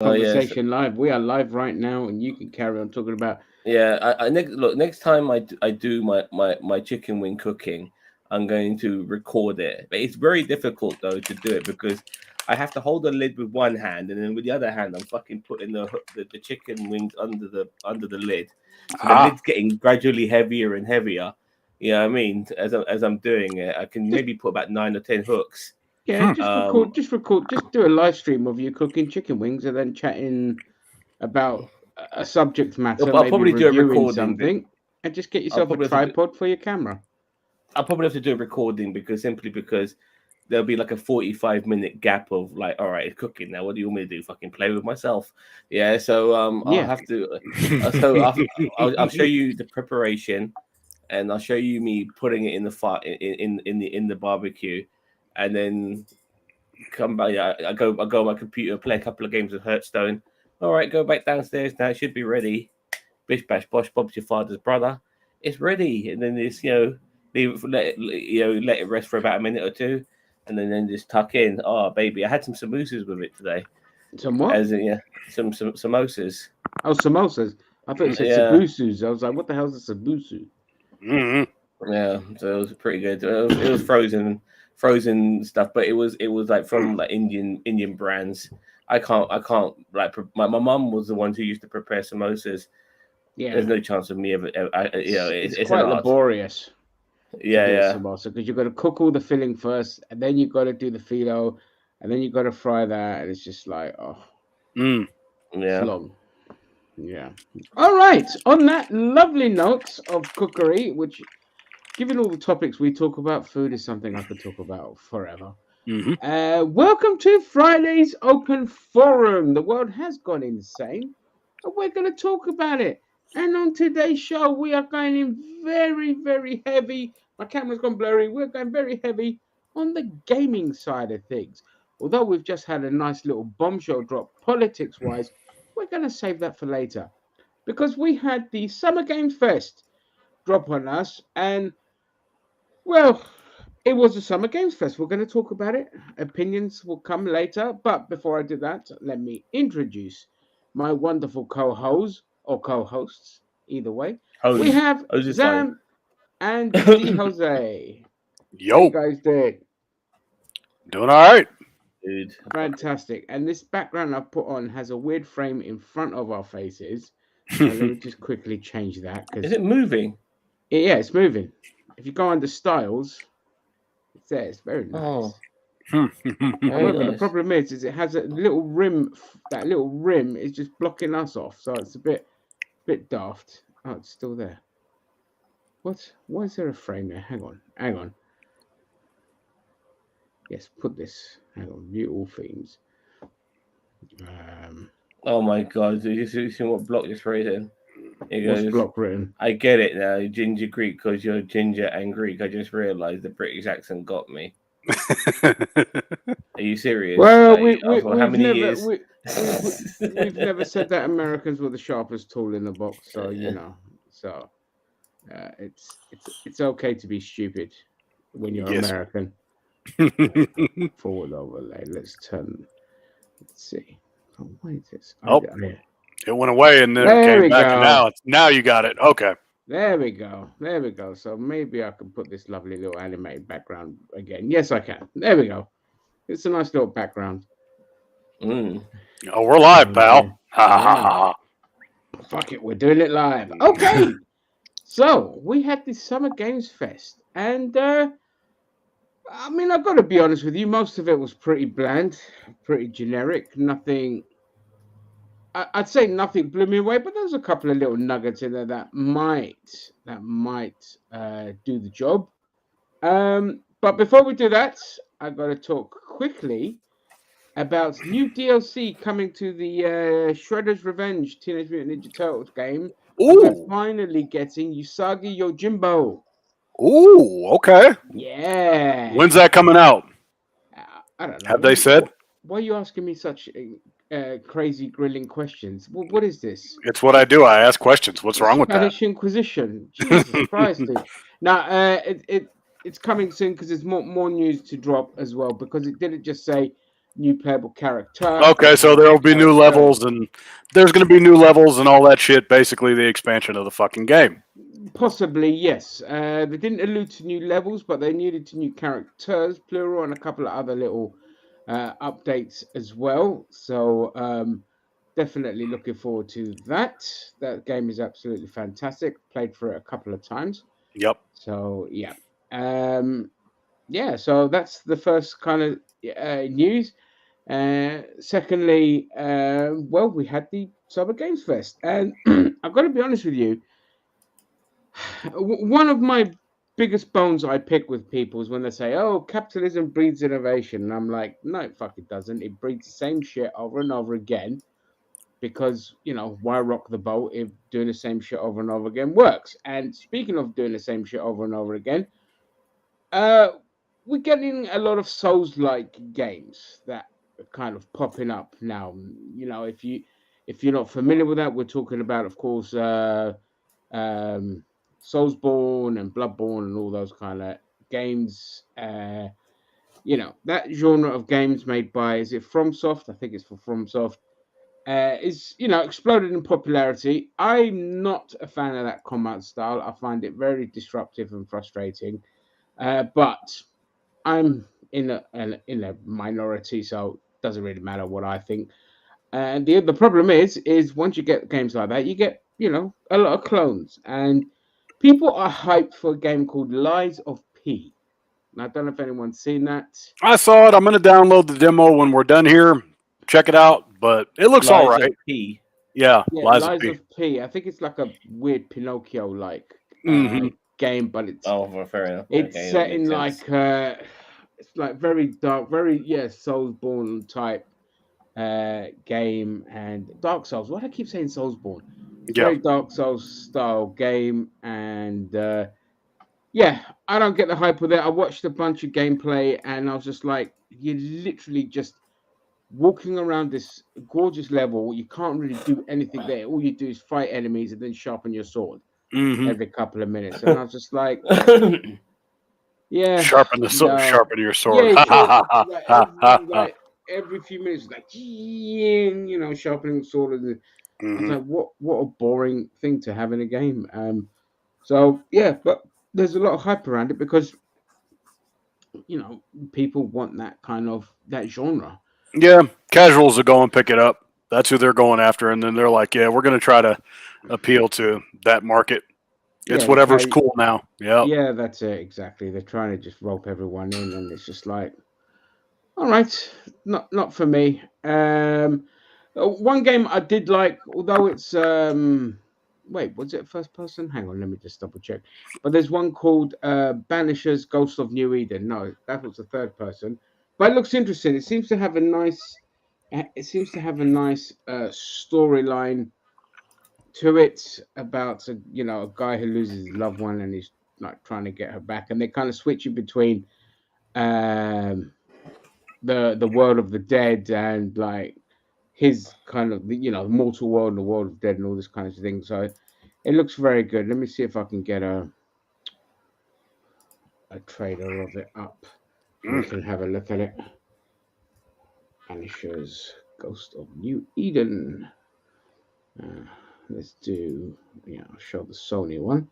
Oh yes, Conversation live. We are live right now, and you can carry on talking about. yeah. Next time I do my chicken wing cooking, I'm going to record it. But it's very difficult though to do it because I have to hold the lid with one hand, and then with the other hand, I'm fucking putting the chicken wings under the lid, so the Ah, lid's getting gradually heavier and heavier. You know what I mean? As I'm doing it, I can Just maybe put about 9 or 10 hooks. yeah, hmm. just Um, record. Just record. Just do a live stream of you cooking chicken wings, and then chatting about a subject matter, I'll maybe probably do a reviewing recording. something, and just get I'll yourself a probably have to do, tripod for your camera. I'll probably have to do a recording because there'll be like a 45-minute gap of like, all right, it's cooking now. What do you want me to do? Fucking play with myself? Yeah. So I'll Yeah, have to. So I'll show you the preparation, and I'll show you me putting it in the fire in the barbecue, and then come back. Yeah, I go on my computer, play a couple of games of Hearthstone. All right, go back downstairs now. It should be ready. Bish bash bosh. Bob's your father's brother. It's ready, and then it's let it rest for about a minute or two, and then just tuck in. Oh baby, I had some samosas with it today, some what? as in yeah, some samosas. Oh, samosas. I thought you said Yeah, sabusus. I was like, what the hell's a sabusu? Mhm. yeah. So it was pretty good. It was frozen stuff, but it was like from like Indian brands. I can't like my mum was the one who used to prepare samosas. There's Yeah, no chance of me ever it's it's an quite art. laborious to Yeah, do a yeah. samosa because you got to cook all the filling first, and then you got to do the filo, and then you got to fry that, and it's just like, oh, Mm. it's Yeah. long. Yeah. All right. On that lovely note of cookery, which, given all the topics we talk about, food is something I could talk about forever. Mhm. Welcome to Friday's Open Forum. The world has gone insane, and we're going to talk about it. And on today's show, we are going in very, very heavy. My camera's gone blurry. We're going very heavy on the gaming side of things. Although we've just had a nice little bombshell drop politics wise, we're going to save that for later because we had the Summer Games Fest drop on us, and well, it was a Summer Games Fest. We're going to talk about it. Opinions will come later. But before I do that, let me introduce my wonderful co hosts or co hosts, either way. We Hose. have Hose is fine. Zam and D Jose. How you Yo, guys doing? doing all right. Dude. Fantastic. And this background I've put on has a weird frame in front of our faces. Let me just quickly change that Is because, it moving? yeah, it's moving. If you go under styles, it's there. It's very Oh, nice. very However, the nice. problem is it has a little rim. That little rim is just blocking us off, so it's a bit daft. Oh, it's still there. What? Why is there a frame there? Hang on, hang on. Yes, put this. Hang on, view all themes. Um, Oh my god, you see what Block just wrote in? He what's goes, block written? I get it now, ginger Greek, because you're ginger and Greek. I just realized the British accent got me. Are you serious? Well, Like, for how many years? we've never said that Americans were the sharpest tool in the box. So you know, so it's okay to be stupid when you're Yes. American. Forward overlay. Let's turn. Let's see. Oh, what is this? Oh, Yeah. it went away and then it There came we back, and go. now you got it. Okay. There we go. There we go. So maybe I can put this lovely little animated background again. Yes, I can. There we go. It's a nice little background. Mm. Oh, we're live, And pal. Ha ha ha yeah, ha. fuck it, we're doing it live. Okay. So we had this Summer Games Fest, and I mean, I've got to be honest with you. Most of it was pretty bland, pretty generic. Nothing. I'd say nothing blew me away, but there's a couple of little nuggets in there that might do the job. But before we do that, I've got to talk quickly about new DLC coming to the Shredder's Revenge Teenage Mutant Ninja Turtles game. We're Ooh, finally getting Usagi Yojimbo. ooh. Okay. Yeah. When's that coming out? I don't know. Have they said? Why are you asking me such crazy grilling questions? What is this? It's what I do. I ask questions. What's wrong with that? Spanish Inquisition. Jesus Christ, dude. Now, it's coming soon because there's more news to drop as well. Because it didn't just say new playable character. Okay, so there will be new levels, and there's going to be new levels and all that shit. Basically, the expansion of the fucking game. Possibly, yes. They didn't allude to new levels, but they alluded to new characters, plural, and a couple of other little updates as well. So definitely looking forward to that. That game is absolutely fantastic. Played for it a couple of times. Yep. So yeah, yeah. So that's the first kind of news. Secondly, well, we had the Summer Games Fest, and I've got to be honest with you. One of my biggest bones I pick with people is when they say, "Oh, capitalism breeds innovation," and I'm like, "No, it fucking doesn't. It breeds the same shit over and over again." Because, you know, why rock the boat if doing the same shit over and over again works? And speaking of doing the same shit over and over again, we're getting a lot of Souls-like games that are kind of popping up now. You know, if you're not familiar with that, we're talking about, of course, Soulsborne and Bloodborne and all those kind of games. You know, that genre of games made by, is it FromSoft? I think it's for FromSoft. Is, you know, exploded in popularity. I'm not a fan of that combat style. I find it very disruptive and frustrating. But I'm in a minority, so it doesn't really matter what I think. And the problem is once you get games like that, you get, you know, a lot of clones, and people are hyped for a game called Lies of P. And I don't know if anyone's seen that. I saw it. I'm going to download the demo when we're done here. Check it out, but it looks all right. P. Yeah, Lies of P. I think it's like a weird Pinocchio-like game, but it's fair enough. It's set in like it's like very dark, very Soulsborne type game, and Dark Souls. Why do I keep saying Soulsborne? Very Dark Souls style game, and yeah, I don't get the hype with it. I watched a bunch of gameplay, and I was just like, you're literally just walking around this gorgeous level. You can't really do anything there. All you do is fight enemies and then sharpen your sword every couple of minutes. And I was just like, yeah, sharpen the sword, sharpen your sword. Like every few minutes, like, you know, sharpening the sword. And I was like, what a boring thing to have in a game. So yeah, but there's a lot of hype around it because, you know, people want that kind of that genre. Yeah, casuals will go and pick it up. That's who they're going after, and then they're like, "Yeah, we're going to try to appeal to that market. It's whatever's cool now." Yeah, that's it exactly. They're trying to just rope everyone in, and it's just like, all right, not for me. One game I did like, although it's wait, was it first person? Hang on, let me just double check. But there's one called Banisher's Ghost of New Eden. No, that was the third person. But it looks interesting. It seems to have a nice. Storyline to it about a guy who loses his loved one and he's like trying to get her back, and they kind of switching between the world of the dead and like his kind of the mortal world and the world of dead and all this kind of thing. So it looks very good. Let me see if I can get a trailer of it up. We can have a look at it. Banisher's Ghost of New Eden. Let's do, I'll show the Sony one.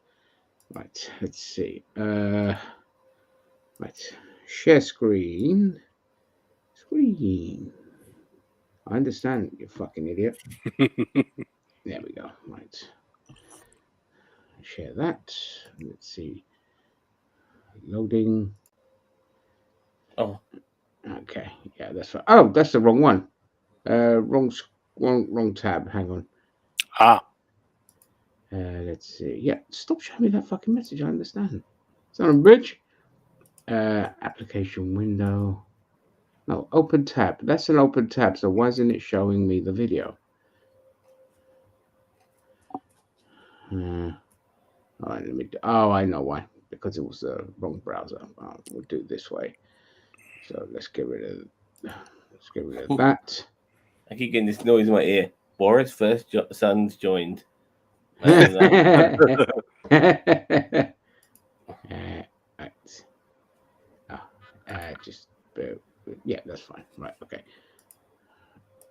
Right, let's see. Right, share screen. I understand, you fucking idiot. There we go. Right. Share that. Let's see. Loading. Oh. Okay. Yeah, that's right. Oh, that's the wrong one. Wrong tab. Hang on. Let's see. Yeah, stop showing me that fucking message. I understand. It's on a bridge. Application window. No, open tab. That's an open tab. So why isn't it showing me the video? All right, let me. I know why. Because it was the wrong browser. We'll do it this way. So let's get rid of that. I keep getting this noise in my ear. Boris' first son's joined. Just Yeah, that's fine. Right. Okay.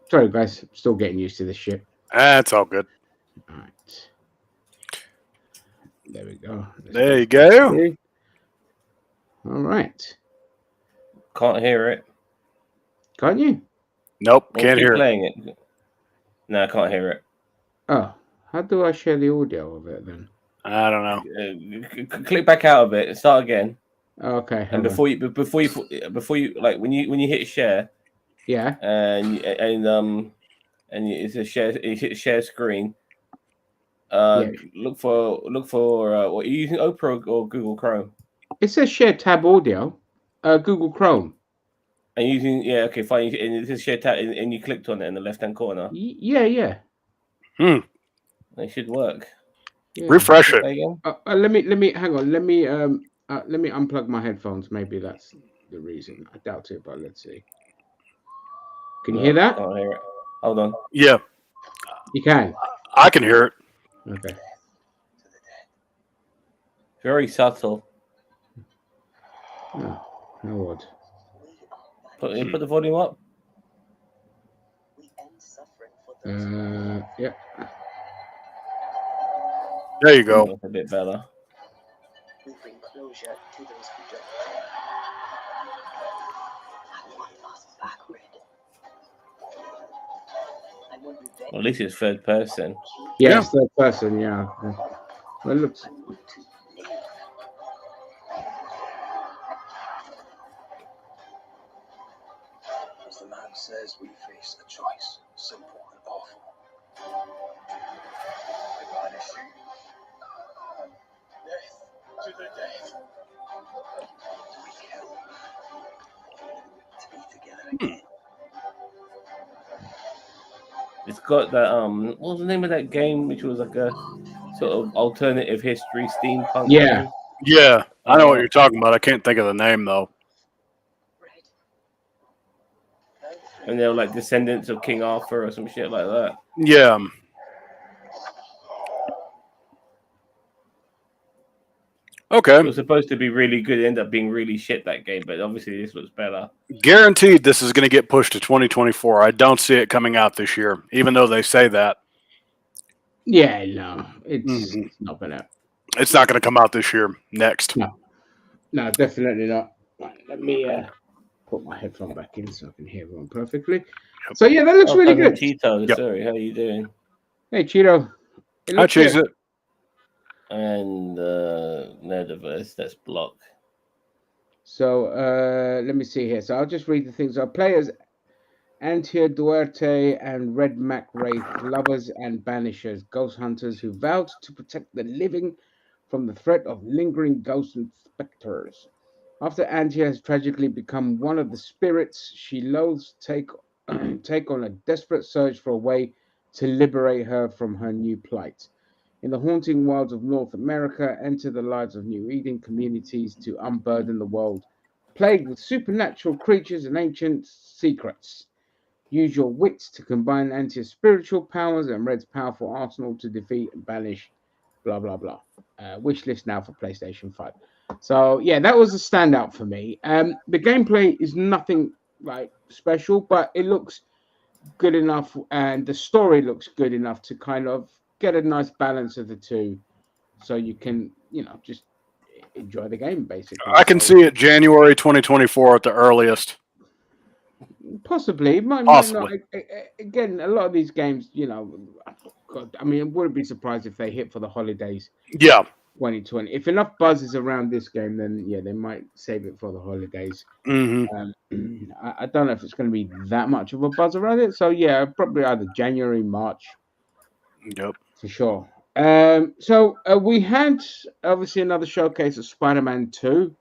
Sorry, guys. Still getting used to this shit. That's all good. All right. There we go. There you go. All right. Can't hear it. Can't you? Nope, Well, can't keep hear it. playing it. No, I can't hear it. Oh, how do I share the audio of it then? I don't know. Click back out of it and start again. Okay. And hang on. before you like when you hit share Yeah. and it's a share, you hit share screen. Yeah. Look for what are you using, Opera or Google Chrome? It says share tab audio. Google Chrome. And using fine. And it says share tab, and you clicked on it in the left hand corner. Yeah. It should work. Yeah. Refresh it. Let me hang on. Let me unplug my headphones. Maybe that's the reason. I doubt it, but let's see. Can you hear that? Can't hear it. Hold on. Yeah, You can. I can hear it. Okay. Very subtle. Oh, how odd. Put the volume up. Yeah. There you go. That's a bit better. We bring closure to those who don't. I want us back, Red. I want revenge. Well, at least it's third person. Yeah, it's third person. Yeah. Well, it looks. I want to live. As the man says, we face a choice, simple and awful. We banish you. Death to the death. Do we kill? To be together again. It's got that what was the name of that game, which was like a sort of alternative history steampunk Yeah. game? Yeah, I know what you're talking about. I can't think of the name though. Red. And they were like descendants of King Arthur or some shit like that. Yeah. Okay. It was supposed to be really good. It ended up being really shit, that game, but obviously this was better. Guaranteed this is going to get pushed to 2024. I don't see it coming out this year, even though they say that. Yeah, no, it's not gonna. It's not going to come out this year. Next. No, definitely not. Right, let me put my headphone back in so I can hear everyone perfectly. So yeah, that looks really good. Cheeto, Yep. sorry, how are you doing? Hey, Cheeto. It I looks choose good. it. And Nerdiverse, that's block. So let me see here. So I'll just read the things. Our players Antia Duarte and Red Mac Wraith, lovers and banishers, ghost hunters who vowed to protect the living from the threat of lingering ghosts and specters. After Antia has tragically become one of the spirits, she loathes take on a desperate search for a way to liberate her from her new plight. In the haunting wilds of North America, enter the lives of New Eden communities to unburden the world, plagued with supernatural creatures and ancient secrets. Use your wits to combine Antia's spiritual powers and Red's powerful arsenal to defeat and banish blah, blah, blah. Wish list now for PlayStation 5. So, yeah, that was a standout for me. The gameplay is nothing like special, but it looks good enough, and the story looks good enough to kind of get a nice balance of the two, so you can, just enjoy the game, basically. I can see it January 2024 at the earliest. Possibly. Might Possibly. not. Again, a lot of these games, God, I mean, I wouldn't be surprised if they hit for the holidays. Yeah. 2020. If enough buzz is around this game, then yeah, they might save it for the holidays. hmm I don't know if it's going to be that much of a buzz around it. So yeah, probably either January, March, Yep. for sure. So we had obviously another showcase of Spider-Man 2.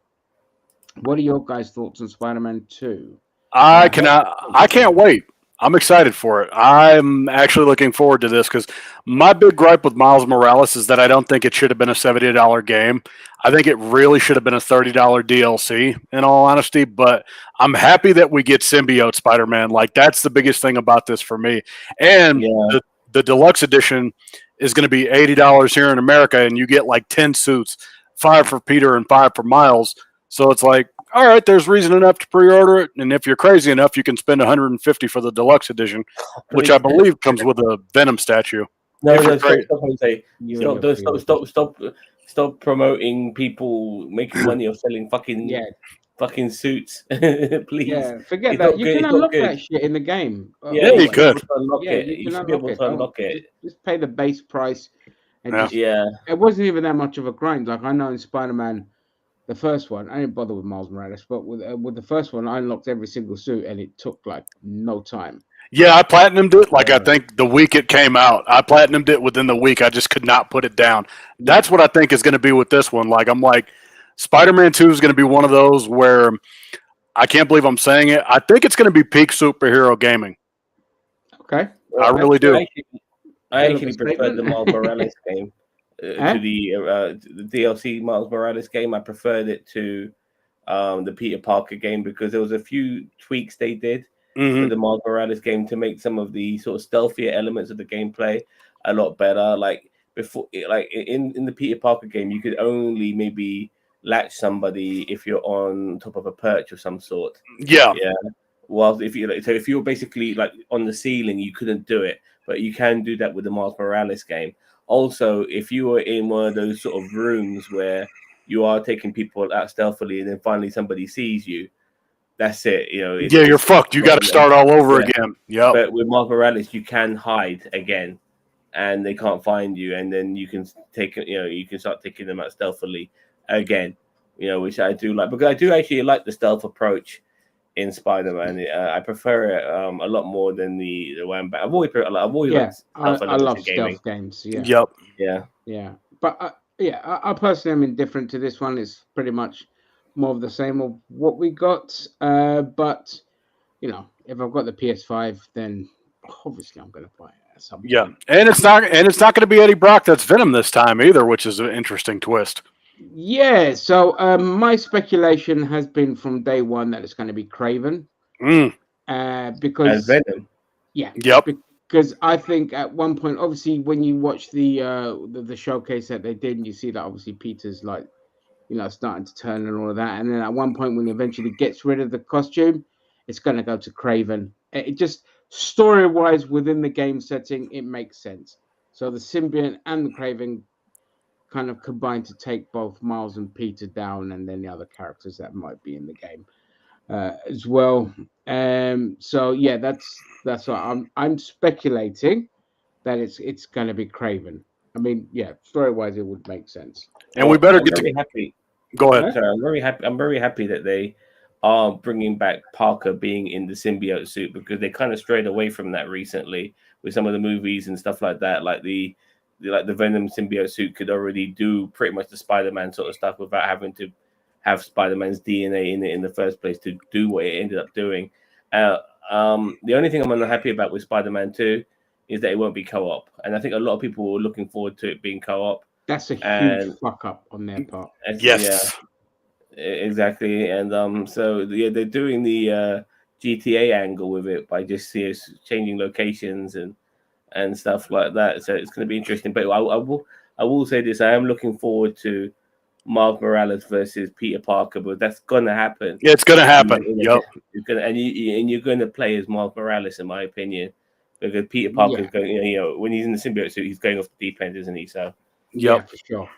What are your guys' thoughts on Spider-Man 2? I can't wait. I'm excited for it. I'm actually looking forward to this because my big gripe with Miles Morales is that I don't think it should have been a $70 game. I think it really should have been a $30 DLC, in all honesty. But I'm happy that we get Symbiote Spider-Man. Like, that's the biggest thing about this for me. And the deluxe edition is going to be $80 here in America, and you get like 10 suits, 5 for Peter and 5 for Miles. So it's like, all right, there's reason enough to pre-order it, and if you're crazy enough, you can spend 150 for the deluxe edition, which I believe comes with a Venom statue. No, If no, you're stop, crazy. stop, say, You stop, and your stop, pre-orders. stop promoting people making money or selling Yeah, fucking suits, please. yeah. Forget It's that. not You good. can It's not unlock good. that shit in the game. Yeah, Yeah, you you should be able could. to unlock Yeah, it. you You can should be unlock able it. to unlock it. Just pay the base price, and Yeah. just Yeah, it wasn't even that much of a grind. Like I know in Spider-Man, the first one, I didn't bother with Miles Morales, but with the first one, I unlocked every single suit, and it took like no time. Yeah, I platinumed it. Like I Yeah. think the week it came out, I platinumed it within the week. I just could not put it down. That's what I think is going to be with this one. Like I'm like, Spider-Man 2 is going to be one of those where I can't believe I'm saying it. I think it's going to be peak superhero gaming. Okay. I really do. I Hell of a actually preferred the statement. Miles Morales game Huh? to the DLC Miles Morales game. I preferred it to the Peter Parker game because there was a few tweaks they did Hmm with the Miles Morales game to make some of the sort of stealthier elements of the gameplay a lot better. Like before, like in the Peter Parker game, you could only maybe latch somebody if you're on top of a perch of some sort. Yeah. Yeah. Well, if you so if you were basically like on the ceiling, you couldn't do it, but you can do that with the Miles Morales game. Also, if you were in one of those sort of rooms where you are taking people out stealthily, and then finally somebody sees you, that's it. You know, Yeah, you're fucked. You got to start all over again. Yep. But with Miles Morales, you can hide again, and they can't find you, and then you can take you can start taking them out stealthily again. Which I do like because I do actually like the stealth approach in Spider-Man. I prefer it a lot more than the one. But I've always Yeah, liked stealth I elements love in gaming. stealth games. Yeah, Yep. Yeah, yeah. But I personally am indifferent to this one. It's pretty much more of the same of what we got. But if I've got the PS5, then obviously I'm going to buy it at some point. Yeah, and it's not going to be Eddie Brock that's Venom this time either, which is an interesting twist. Yeah. So my speculation has been from day one that it's going to be Craven. Mm. as Because Venom. yeah. Yep. Because I think at one point, obviously, when you watch the showcase that they did, and you see that obviously Peter's like, starting to turn and all of that, and then at one point when he eventually gets rid of the costume, it's going to go to Craven. It just story wise within the game setting, it makes sense. So the symbiote and the Craven kind of combine to take both Miles and Peter down, and then the other characters that might be in the game as well. So yeah, that's what I'm speculating that it's going to be Craven. I mean, yeah, story wise, it would make sense. And we better get very to happy. go ahead. Sorry, I'm very happy. I'm very happy that they are bringing back Parker being in the symbiote suit because they kind of strayed away from that recently with some of the movies and stuff like that. Like the Venom symbiote suit could already do pretty much the Spider-Man sort of stuff without having to have Spider-Man's DNA in it in the first place to do what it ended up doing. The only thing I'm unhappy about with Spider-Man 2 is that it won't be co-op, and I think a lot of people were looking forward to it being co-op. That's a huge And- fuck up on their part. Yes. Exactly, and so yeah, they're doing the GTA angle with it by just changing locations and stuff like that. So it's going to be interesting. But I will say this: I am looking forward to Miles Morales versus Peter Parker, but that's going to happen. Yeah, it's going to happen. Yep. It's gonna, and you're going to play as Miles Morales, in my opinion, because Peter Parker is going. When he's in the symbiote suit, he's going off the deep end, isn't he? So Yeah, Yep. for sure.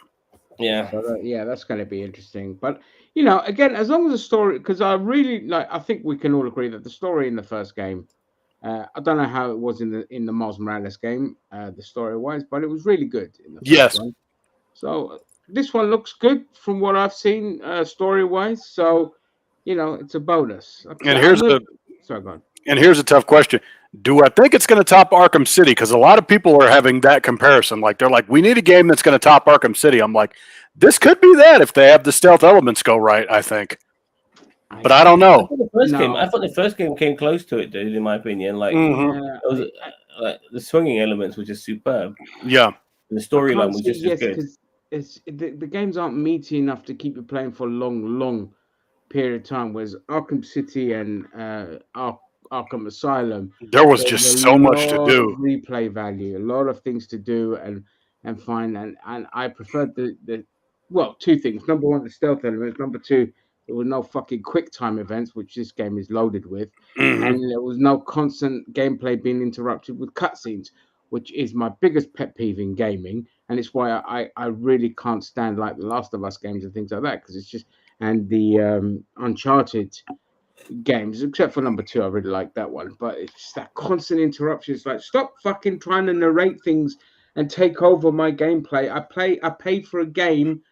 yeah. So that's going to be interesting. But again, as long as the story, because I really like, I think we can all agree that the story in the first game, I don't know how it was in the Miles Morales game, the story wise, but it was really good in the first Yes. one. So this one looks good from what I've seen, story wise. So it's a bonus. And here's sorry, go on. And here's a tough question. Do I think it's going to top Arkham City? Because a lot of people are having that comparison. Like they're like, we need a game that's going to top Arkham City. I'm like, this could be that if they have the stealth elements go right, I think. But I don't know. I thought the first game came close to it, dude. In my opinion, like Mhm. it was, like the swinging elements were just superb. Yeah. The storyline was Can't say just yes, as good. because the games aren't meaty enough to keep you playing for a long period of time. Whereas Arkham City and Arkham Asylum, There was there's just a so much to lot do. of replay value, a lot of things to do and find, and I preferred the two things. Number one, the stealth elements. Number two, There were no fucking quick time events, which this game is loaded with, Mhm. and there was no constant gameplay being interrupted with cutscenes, which is my biggest pet peeve in gaming, and it's why I really can't stand like the Last of Us games and things like that, because it's just, and the Uncharted games, except for number 2, I really like that one, but it's just that constant interruption. It's like, stop fucking trying to narrate things and take over my gameplay. I paid for a game.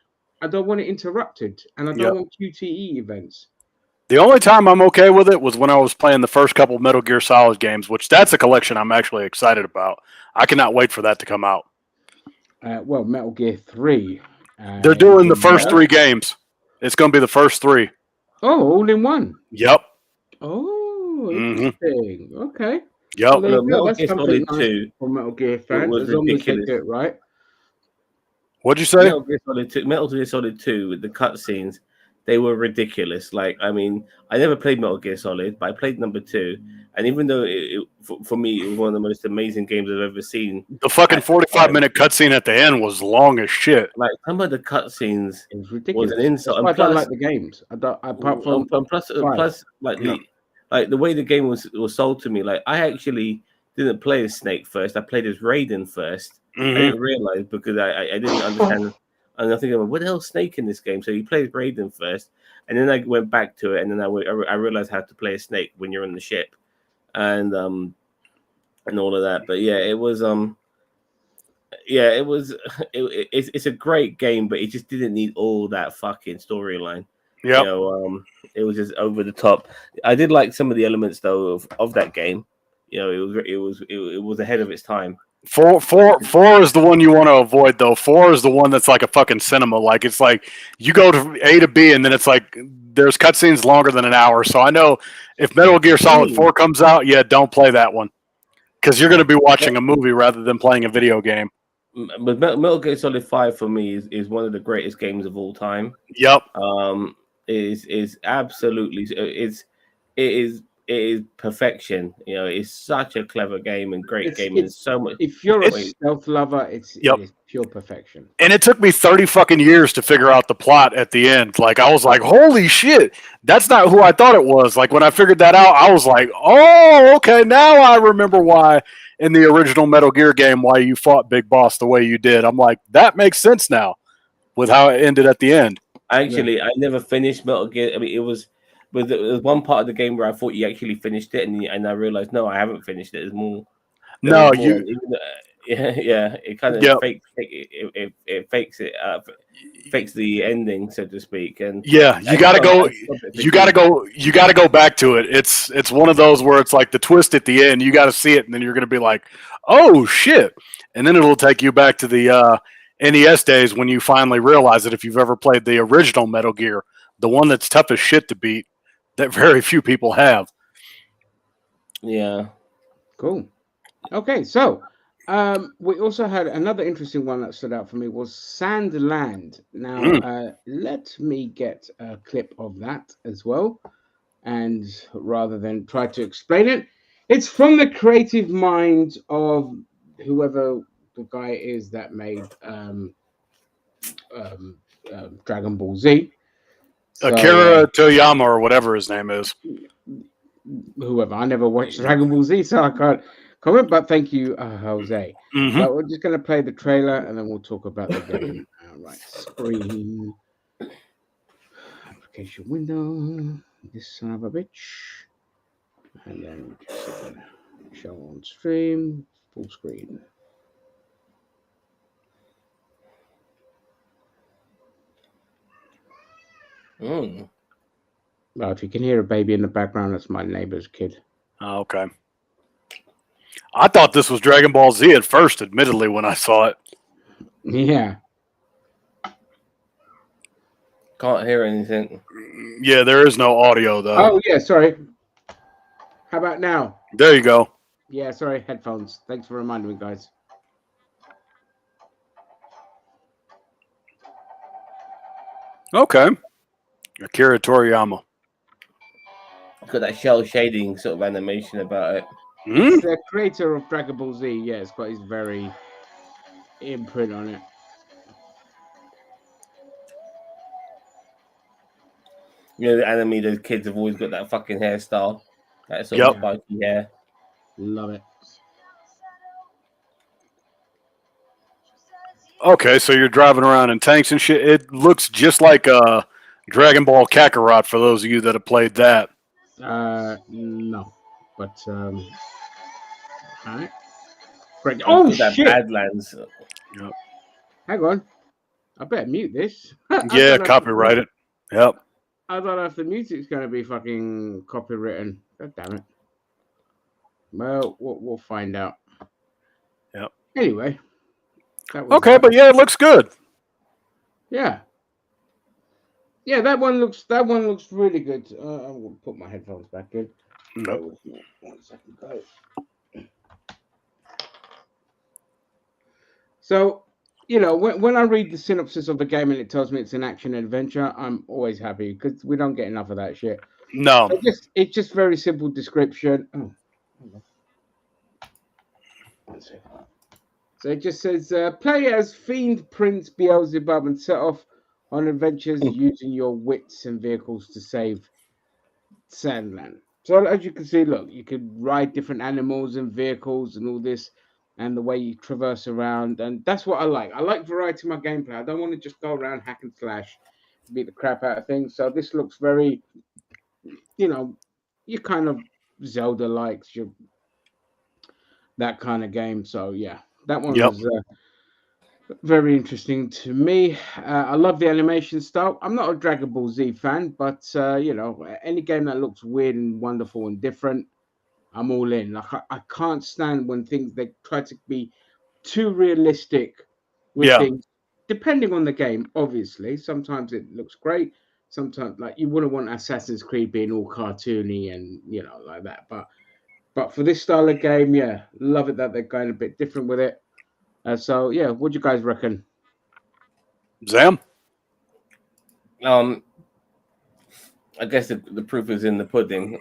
I don't want it interrupted, and I Yep. don't want QTE events. The only time I'm okay with it was when I was playing the first couple Metal Gear Solid games, which that's a collection I'm actually excited about. I cannot wait for that to come out. Well, Metal Gear 3. They're doing the in first there. 3 games. It's going to be the first 3. Oh, all in one. Yep. Oh, Mhm. interesting. Okay. Yep. Well, there you No, go. Metal That's Gear something Solid nice 2 for Metal Gear fans, was as long as they ridiculous. do it right. What'd you say? Metal Gear Solid 2 with the cutscenes, they were ridiculous. Like, I mean, I never played Metal Gear Solid, but I played number 2, and even though for me it was one of the most amazing games I've ever seen, The fucking at the time, 45-minute cutscene at the end was long as shit. like some of the cutscenes It was was ridiculous. an insult. That's why And I don't plus, like the games. I don't. Apart from and plus, 5. like Yeah. the way the game was sold to me, like I actually didn't play as Snake first. I played as Raiden first. I Mhm. didn't realize because I didn't understand. And I think, what the hell's Snake in this game? So you played Raiden first, and then I went back to it, and then I realized how to play a Snake when you're on the ship, and all of that. But yeah, it was it's a great game, but it just didn't need all that fucking storyline. Yep. You know, it was just over the top. I did like some of the elements though of that game. You know, it was ahead of its time. 4 is the one you want to avoid though. 4 is the one that's like a fucking cinema. Like it's like you go to A to B and then it's like there's cutscenes longer than an hour. So I know if Metal Gear Solid 4 comes out, yeah, don't play that one because you're going to be watching a movie rather than playing a video game. But Metal Gear Solid 5 for me is one of the greatest games of all time. Yep. Is absolutely it is perfection. You know, it's such a clever game and great game and so much. If you're a It's- stealth lover, it Yep. is pure perfection. And it took me 30 fucking years to figure out the plot at the end. Like I was like, holy shit, that's not who I thought it was. Like when I figured that out, I was like, oh, okay, now I remember why in the original Metal Gear game why you fought Big Boss the way you did. I'm like, that makes sense now with how it ended at the end. Actually, I never finished Metal Gear. I mean, it was one part of the game where I thought you actually finished it, and I realized no, I haven't finished it. There's more. No, There's more. you Even though- yeah. It kind of Yep. fakes it fakes it, fakes the ending, so to speak. And yeah, you got to go. You got to go. You got to go back to it. It's one of those where it's like the twist at the end. You got to see it, and then you're going to be like, "Oh shit!" And then it'll take you back to the NES days when you finally realize it. If you've ever played the original Metal Gear, the one that's tough as shit to beat, that very few people have. Yeah. Cool. Okay, so we also had another interesting one that stood out for me was Sandland. Now, let me get a clip of that as well. And rather than try to explain it, it's from the creative mind of whoever the guy is that made Dragon Ball Z. So, Akira Toyama or whatever his name is. whoever. I never watched Dragon Ball Z, so I can't comment, but thank you, Jose. Mhm. But we're just going to play the trailer and then we'll talk about the game. Right, screen. Application window. This son of a bitch. And then just show on stream. Full screen. Mm. Well, if you can hear a baby in the background, that's my neighbor's kid. Oh, okay. I thought this was Dragon Ball Z at first, admittedly, when I saw it. Yeah. Can't hear anything. Yeah, there is no audio, though. Oh, yeah, sorry. How about now? There you go. Yeah, sorry, headphones. Thanks for reminding me, guys. Okay. Akira Toriyama. It's got that shell shading sort of animation about it. Hmm? The creator of Dragon Ball Z, yeah, it's got his very imprint on it. You know, the anime, those kids have always got that fucking hairstyle, that sort Yep. of spiky hair. Love it. Okay, so you're driving around in tanks and shit. It looks just like Dragon Ball Kakarot for those of you that have played that. No, but all right. Great. It's Oh got that shit! Badlands. Hang on, I better mute this. I Yeah, don't know if- copyrighted. Yep. I don't know if the music's going to be fucking copywritten. God damn it. Well, we'll find out. Yep. Anyway. That was Okay, that. but yeah, it looks good. Yeah. Yeah, that one looks really good. I'm gonna put my headphones back in. Nope. Bear with me 1 second, guys. So, you know, when I read the synopsis of the game and it tells me it's an action adventure, I'm always happy because we don't get enough of that shit. No. It's just very simple description. Oh, hold on. 1 second. So it just says, play as Fiend Prince Beelzebub and set off on adventures using your wits and vehicles to save Sandland. So as you can see, look, you could ride different animals and vehicles and all this, and the way you traverse around, and that's what I like. I like variety in my gameplay. I don't want to just go around hack and slash, beat the crap out of things. So this looks very, you know, you kind of Zelda likes that kind of game. So yeah, that one Yep. was very interesting to me. I love the animation style. I'm not a Dragon Ball Z fan, but you know, any game that looks weird and wonderful and different, I'm all in. Like I can't stand when they try to be too realistic with Yeah. things. Depending on the game, obviously, sometimes it looks great. Sometimes, like you wouldn't want Assassin's Creed being all cartoony and you know like that. But for this style of game, yeah, love it that they're going a bit different with it. So yeah, what do you guys reckon? Zam? I guess the proof is in the pudding.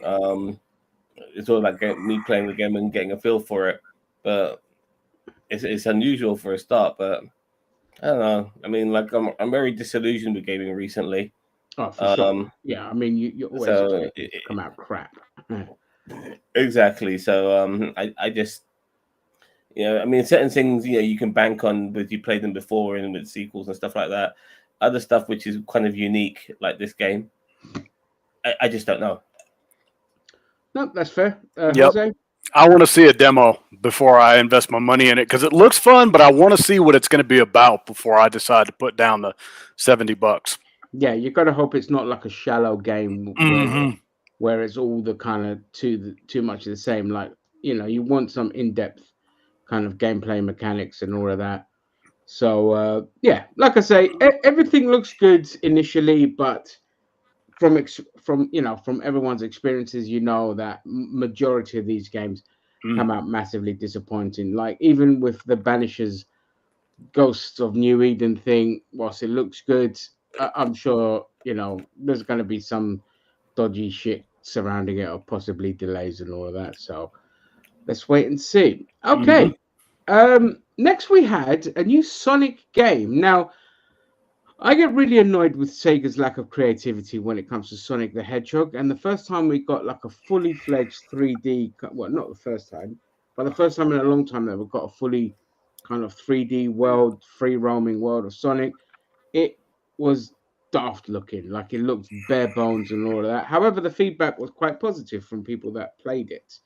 It's all about me playing the game and getting a feel for it. But it's unusual for a start. But I don't know. I mean, like I'm very disillusioned with gaming recently. Oh, for sure. Yeah, I mean, you always so expect it to come out crap. Exactly. So I just, you know, I mean, certain things, you know, you can bank on because you played them before and with sequels and stuff like that. Other stuff which is kind of unique, like this game, I just don't know. No, that's fair. Yep. Jose? I want to see a demo before I invest my money in it because it looks fun, but I want to see what it's going to be about before I decide to put down the $70. Yeah, you got to hope it's not like a shallow game where it's all the kind of too much of the same. Like, you know, you want some in-depth kind of gameplay mechanics and all of that. So yeah, like I say, everything looks good initially, but from everyone's experiences, you know that majority of these games come out massively disappointing. Like even with the Banishers Ghosts of New Eden thing, whilst it looks good, I'm sure, you know, there's going to be some dodgy shit surrounding it or possibly delays and all of that. So let's wait and see. Okay. Next we had a new Sonic game. Now, I get really annoyed with Sega's lack of creativity when it comes to Sonic the Hedgehog. And the first time we got like a fully fledged 3D, well, not the first time, but the first time in a long time that we got a fully kind of 3D world, free roaming world of Sonic, it was daft looking. Like it looked bare bones and all of that. However, the feedback was quite positive from people that played it.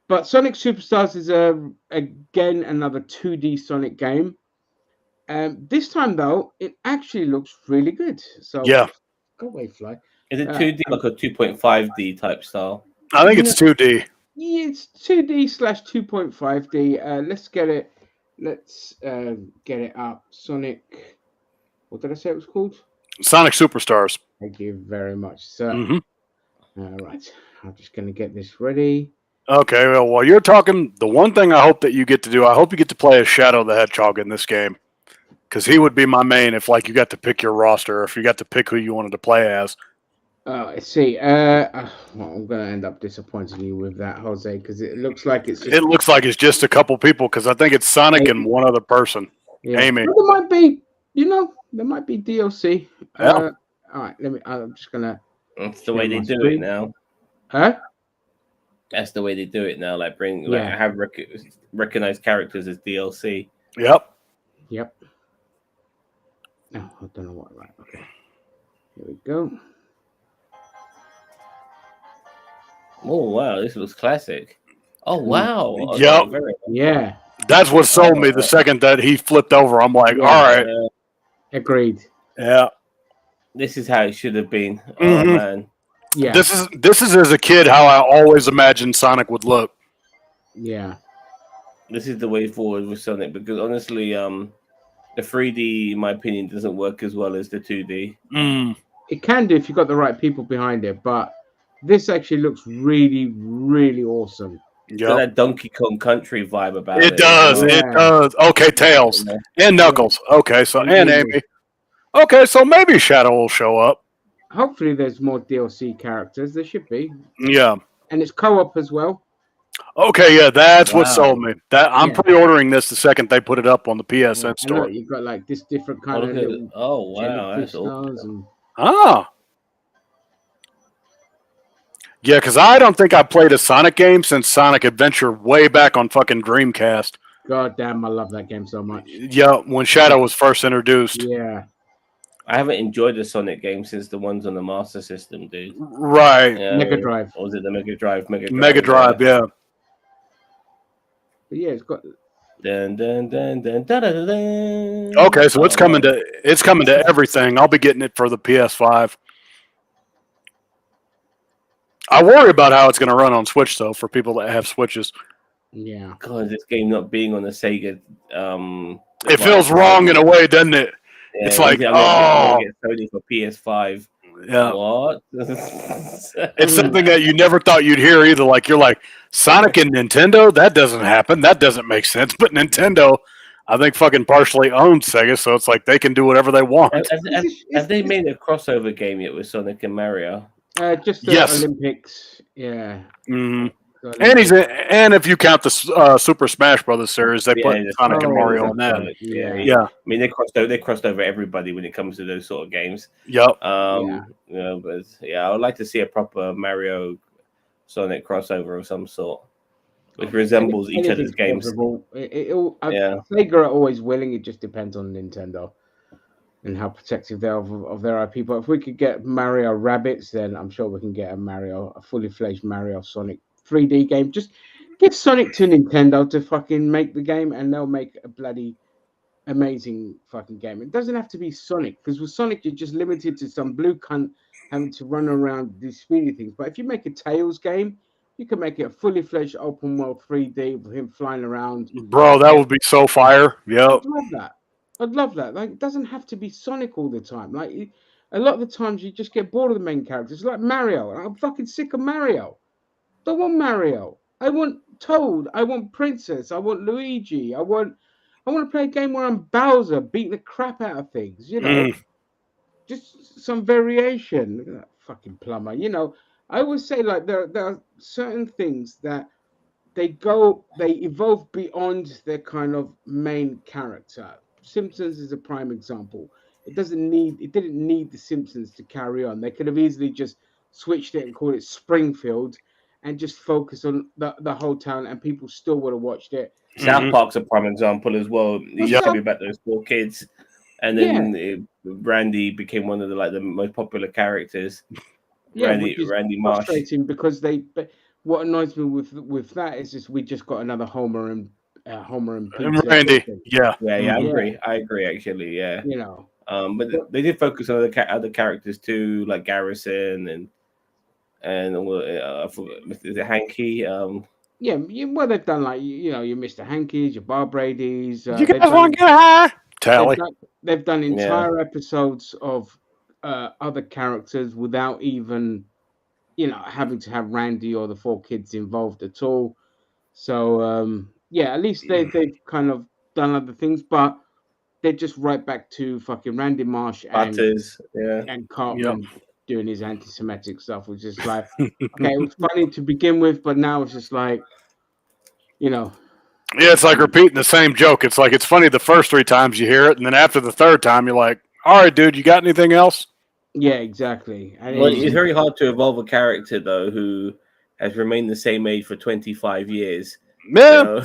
But Sonic Superstars is again another 2D Sonic game. This time though, it actually looks really good. So Yeah. Go away, Fly. Is it 2D like a 2.5D type style? I think it's 2D. Yeah, it's 2D/2.5D. Let's get it. Let's get it up. Sonic. What did I say it was called? Sonic Superstars. Thank you very much, sir. Mm-hmm. Right. I'm just going to get this ready. Okay, well, while you're talking, the one thing I hope that you get to do, I hope you get to play as Shadow the Hedgehog in this game. Because he would be my main if, like, you got to pick your roster, or if you got to pick who you wanted to play as. Let's see. Well, I'm going to end up disappointing you with that, Jose, because it looks like it's just... It looks like it's just a couple people, because I think it's Sonic and one other person. Yeah. Amy. Well, there might be, you know, there might be DLC. Yeah. All right, I'm just gonna. That's the way share they my do it screen. now. Huh? That's the way they do it now. Like Yeah. have recognized characters as DLC. Yep. Yep. No, I don't know what. Right. Okay. Here we go. Oh wow, this looks classic. Oh Mm. wow. Okay, Yep. very Yeah. That's what sold me the second that he flipped over. I'm like, Yeah. all right. Agreed. Yeah. This is how it should have been. Oh Mhm. man. Yeah. This is as a kid how I always imagined Sonic would look. Yeah. This is the way forward with Sonic because honestly, the 3D, in my opinion, doesn't work as well as the 2D. It can do if you've got the right people behind it, but this actually looks really, really awesome. Got Yep. that Donkey Kong Country vibe about it. It does. you know? It does. Okay, Tails You know? and Knuckles. Okay, so and Amy. Okay, so maybe Shadow will show up. Hopefully, there's more DLC characters. There should be, Yeah. and it's co-op as well. Okay, yeah, that's what Wow. sold me. That I'm Yeah. pre-ordering this the second they put it up on the PSN And store. look, you've got like this different Oh, kind of look at little it. Oh wow, jellyfish that's awesome. stars and Ah. Yeah, because I don't think I played a Sonic game since Sonic Adventure way back on fucking Dreamcast. God damn, I love that game so much. Yeah, when Shadow was first introduced. Yeah, I haven't enjoyed the Sonic game since the ones on the Master System, dude. Right. Yeah, Mega Drive. Or was it the Mega Drive? Mega Drive, yeah. But yeah, it's got Dun, dun, dun, dun, dun, dun, dun. Okay, so it's Oh, coming to everything. I'll be getting it for the PS5. I worry about how it's going to run on Switch though for people that have Switches. yeah. God, this game not being on the Sega. It feels wrong in a way, doesn't it? Yeah, it's like, I'm gonna oh. get Sony for PS5. Yeah. What? It's something that you never thought you'd hear either. Like you're like Sonic and Nintendo. That doesn't happen. That doesn't make sense. But Nintendo, I think, fucking partially owns Sega, so it's like they can do whatever they want. Have they made a crossover game yet with Sonic and Mario? Just the Yes. Olympics. Yeah. Mhm. The And Olympics. and if you count the Super Smash Brothers series, they put the Sonic and Oh, Mario on that. Sonic, Yeah. Yeah. I mean, they crossed over everybody when it comes to those sort of games. Yep. Yeah. You know, but yeah, I would like to see a proper Mario Sonic crossover of some sort, which resembles each other's Anything's games. possible. Yeah. Sega are always willing. It just depends on Nintendo and how protective they are of their IP. But if we could get Mario Rabbids, then I'm sure we can get a fully fledged Mario Sonic 3D game. Just give Sonic to Nintendo to fucking make the game, and they'll make a bloody amazing fucking game. It doesn't have to be Sonic, because with Sonic you're just limited to some blue cunt having to run around these speedy things. But if you make a Tails game, you can make it a fully fledged open world 3D with him flying around. Bro, that would be so fire. Yep. I'd love that. I'd love that. Like, it doesn't have to be Sonic all the time. Like, a lot of the times you just get bored of the main characters. Like Mario. I'm fucking sick of Mario. Don't want Mario. I want Toad. I want Princess. I want Luigi. I want to play a game where I'm Bowser, beating the crap out of things. You know, just some variation. Look at that fucking plumber. You know, I always say like there are certain things that they evolve beyond their kind of main character. Simpsons is a prime example. It didn't need the Simpsons to carry on. They could have easily just switched it and called it Springfield and just focus on the whole town, and people still would have watched it. South Park's a prime example as well. You Yeah. tell me about those 4 kids, and then Randy became one of the most popular characters. Yeah, which is Randy Marsh. frustrating because but what annoys me with that is just we just got another Homer and Pete Randy. Simpson, Yeah. Yeah, Mhm. I agree. Actually, yeah. you know. But they did focus on other characters too, like Garrison and I forgot, is it Hanky? Well, they've done like your Mr. Hankies, your Bob Brady's. You guys want to get high? Tally. They've done entire episodes of other characters without even, having to have Randy or the 4 kids involved at all. So at least they've kind of done other things, but they're just right back to fucking Randy Marsh Butters, and Cartman doing his anti-Semitic stuff, which is like, okay, it was funny to begin with, but now it's just like, Yeah, it's like repeating the same joke. It's like it's funny the first 3 times you hear it, and then after the 3rd time, you're like, "All right, dude, you got anything else?" Yeah, exactly. And Well, it's very hard to evolve a character though who has remained the same age for 25 years. You Yeah. know?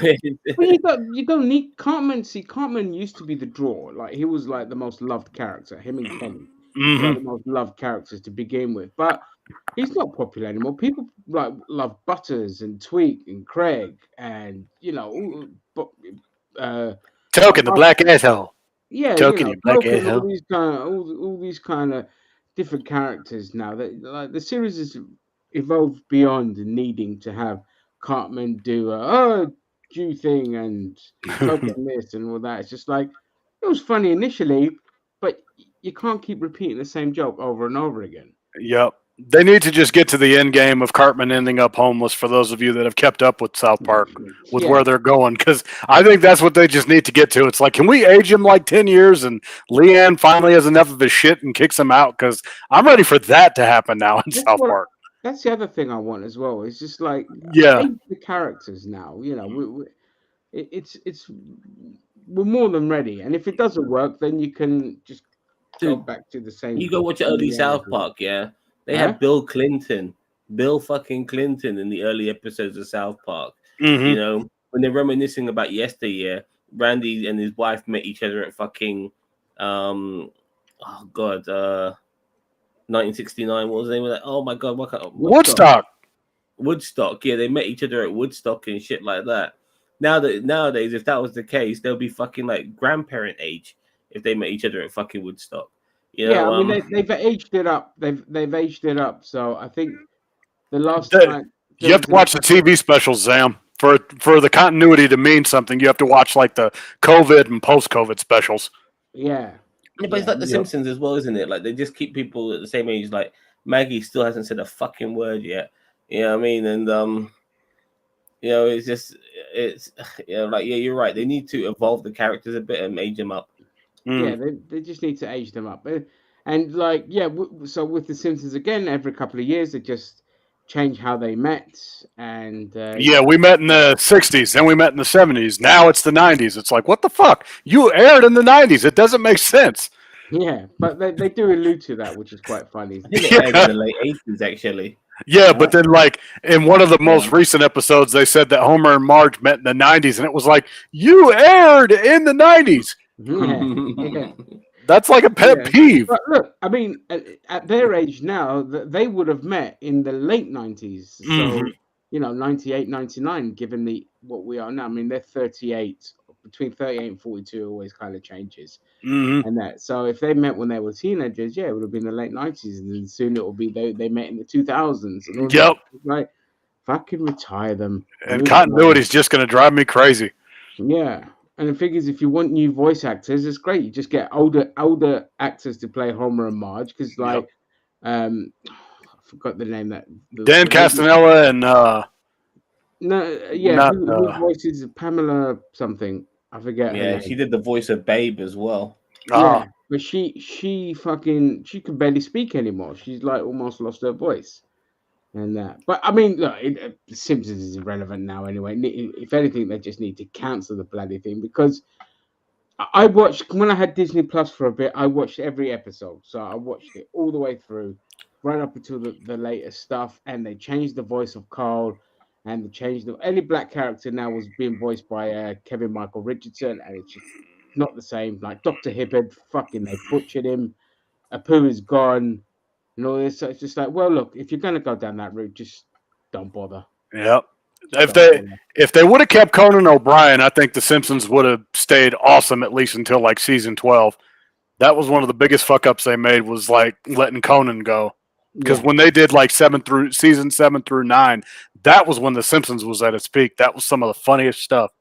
well, you don't need Cartman. See, Cartman used to be the draw. Like he was like the most loved character. Him and Kenny, like Hmm. the most loved characters to begin with. But he's not popular anymore. People like love Butters and Tweak and Craig and Token, the black asshole. yeah, Token, you black Token, asshole. all these kind of different characters now. That like the series has evolved beyond needing to have Cartman do Jew thing and Token this and all that. It's just like it was funny initially, but you can't keep repeating the same joke over and over again. Yep. They need to just get to the end game of Cartman ending up homeless for those of you that have kept up with South Park, with Yeah. where they're going. Because I think that's what they just need to get to. It's like, can we age him like 10 years and Leanne finally has enough of his shit and kicks him out? Because I'm ready for that to happen now in That's South what- Park. That's the other thing I want as well. It's just like Yeah. age the characters now. It's we're more than ready. And if it doesn't work, then you can just go Dude, back to the same. You go watch early South Park, yeah. They had Bill fucking Clinton in the early episodes of South Park. Mhm. You know, when they're reminiscing about yesteryear, Randy and his wife met each other at fucking 1969. What was the name of that? Oh my god, Woodstock. Woodstock. Yeah, they met each other at Woodstock and shit like that. Nowadays, if that was the case, they'll be fucking like grandparent age if they met each other at fucking Woodstock. You know, Yeah, I mean they've aged it up. They've aged it up. So I think the last That- time You have to watch the TV specials, Zam. For the continuity to mean something, you have to watch like the COVID and post-COVID specials. Yeah. Yeah, but it's like The Yep. Simpsons as well, isn't it? Like they just keep people at the same age. Like Maggie still hasn't said a fucking word yet. You know what I mean? And it's like you're right. They need to evolve the characters a bit and age them up. Yeah, they just need to age them up. And like, yeah, so with the Simpsons again, every couple of years they just change how they met. And Yeah, we met in the 60s, then we met in the 70s. Now it's the 90s. It's like, what the fuck? You aired in the 90s. It doesn't make sense. yeah, but they do allude to that, which is quite funny. I think it aired in the late 80s, actually. Yeah, but then like in one of the most recent episodes, they said that Homer and Marge met in the 90s, and it was like, you aired in the 90s. Yeah. That's like a pet Yeah. peeve. But look, I mean, at their age now, they would have met in the late 90s. So, Mhm. 98, 99, given what we are now. I mean, they're 38. Between 38 and 42 always kind of changes. Mhm. And that. So if they met when they were teenagers, yeah, it would have been the late 90s. And then soon it will be they met in the 2000s. And all that. Yep. It's like, fucking retire them. And Move continuity is just going to drive me crazy. on. Yeah. And the thing is, if you want new voice actors, it's great. You just get older actors to play Homer and Marge, because like, I forgot the name that Dan Castanella and who voices Pamela something? I forget. her Yeah, name. she did the voice of Babe as well. Yeah, but she can barely speak anymore. She's like almost lost her voice, and that. But I mean, look, The Simpsons is irrelevant now anyway. If anything, they just need to cancel the bloody thing, because I watched when I had Disney Plus for a bit. I watched every episode, so I watched it all the way through, right up until the latest stuff. And they changed the voice of Carl, and they changed any black character now was being voiced by Kevin Michael Richardson, and it's just not the same. Like Dr. Hibbert, fucking they butchered him. Apu is gone, and all this. So it's just like, well, look, if you're gonna go down that route, just don't bother. Yep. Just don't bother. If they would have kept Conan O'Brien, I think The Simpsons would have stayed awesome at least until like season 12. That was one of the biggest fuck ups they made, was like letting Conan go. Because Yeah. when they did like season 7 through 9, that was when The Simpsons was at its peak. That was some of the funniest stuff.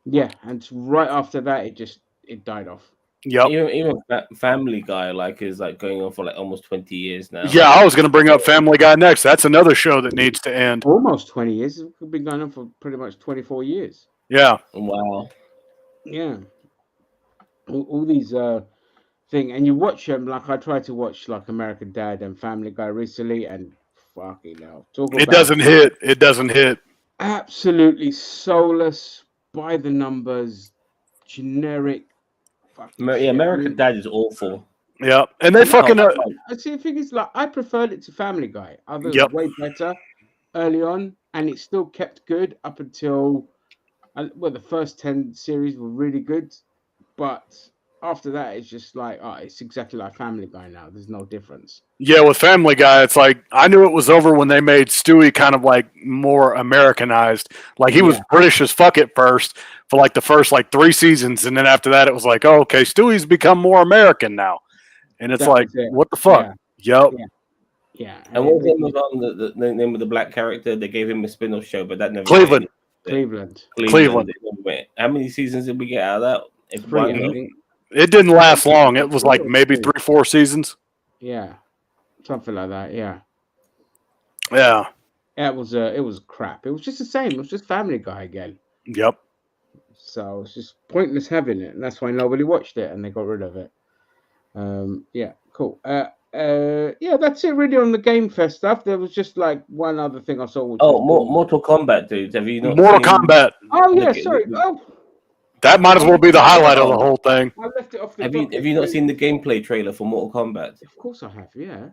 Yeah, and right after that, it died off. Yep. Even Family Guy is like going on for like almost 20 years now. Yeah, I was going to bring up Family Guy next. That's another show that needs to end. Almost 20 years. It's been going on for pretty much 24 years. Yeah. Wow. Yeah. All these thing, and you watch them. Like I tried to watch like American Dad and Family Guy recently, and fucking hell, It doesn't hit. It doesn't hit. Absolutely soulless, by the numbers, generic. American Dad is awful. Yeah, and they fucking. I see. The thing is, like, I preferred it to Family Guy. I thought it Yep. was way better early on, and it still kept good up until well, the first 10 series were really good, but after that, it's just like, oh, it's exactly like Family Guy now. There's no difference. Yeah, with Family Guy, it's like I knew it was over when they made Stewie kind of like more Americanized. Like he was British as fuck at first for like the first like 3 seasons, and then after that, it was like, oh, okay, Stewie's become more American now, and it's That like, was it. what the fuck? Yeah. Yep. Yeah. And what was on the name of the black character? They gave him a spin-off show, but that never Cleveland. Cleveland. How many seasons did we get out of that? If 3, I one, think. It didn't last long. It was like maybe 3-4 seasons. Yeah. Something like that. Yeah. Yeah. It was crap. It was just the same. It was just Family Guy again. Yep. So it's just pointless having it, and that's why nobody watched it, and they got rid of it. Yeah, cool. Yeah, that's it really on the Game Fest stuff. There was just like one other thing I saw. Which was Mortal Kombat, dudes. Have you not? Mortal seen- Kombat. Oh yeah, sorry. Oh, That might as well be the highlight of the whole thing. I left it off the. Have you not seen the gameplay trailer for Mortal Kombat? Of course I have. Yeah.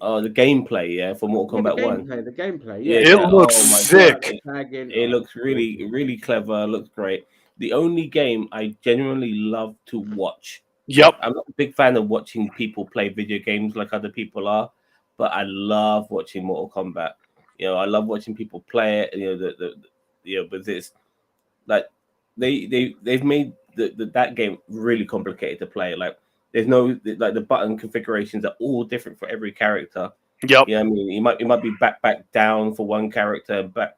Oh, the gameplay, yeah, for Mortal Kombat 1. The gameplay. Yeah, Yeah. It looks oh my sick. God. It looks really, really clever. Looks great. The only game I genuinely love to watch. Yep. I'm not a big fan of watching people play video games like other people are, but I love watching Mortal Kombat. You know, I love watching people play it. You know, but this, like, they've made that game really complicated to play. Like, there's no like the button configurations are all different for every character. Yep. Yeah, I mean, it might be back down for one character, back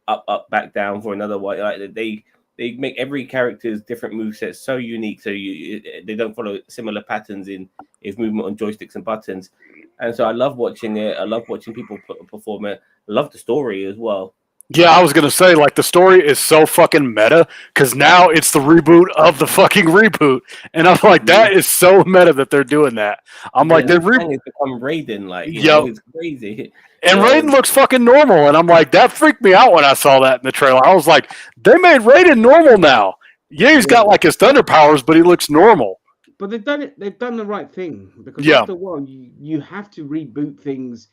up back down for another one. Like they make every character's different movesets so unique, so they don't follow similar patterns in movement on joysticks and buttons. And so I love watching it. I love watching people perform it. I love the story as well. Yeah, I was gonna say, like, the story is so fucking meta because now it's the reboot of the fucking reboot, and I'm like, that is so meta that they're doing that. I'm like, they've become Raiden, like, it's crazy. And Raiden looks fucking normal, and I'm like, that freaked me out when I saw that in the trailer. I was like, they made Raiden normal now. Yeah, he's got like his thunder powers, but he looks normal. But they've done it. They've done the right thing because after a while, you have to reboot things,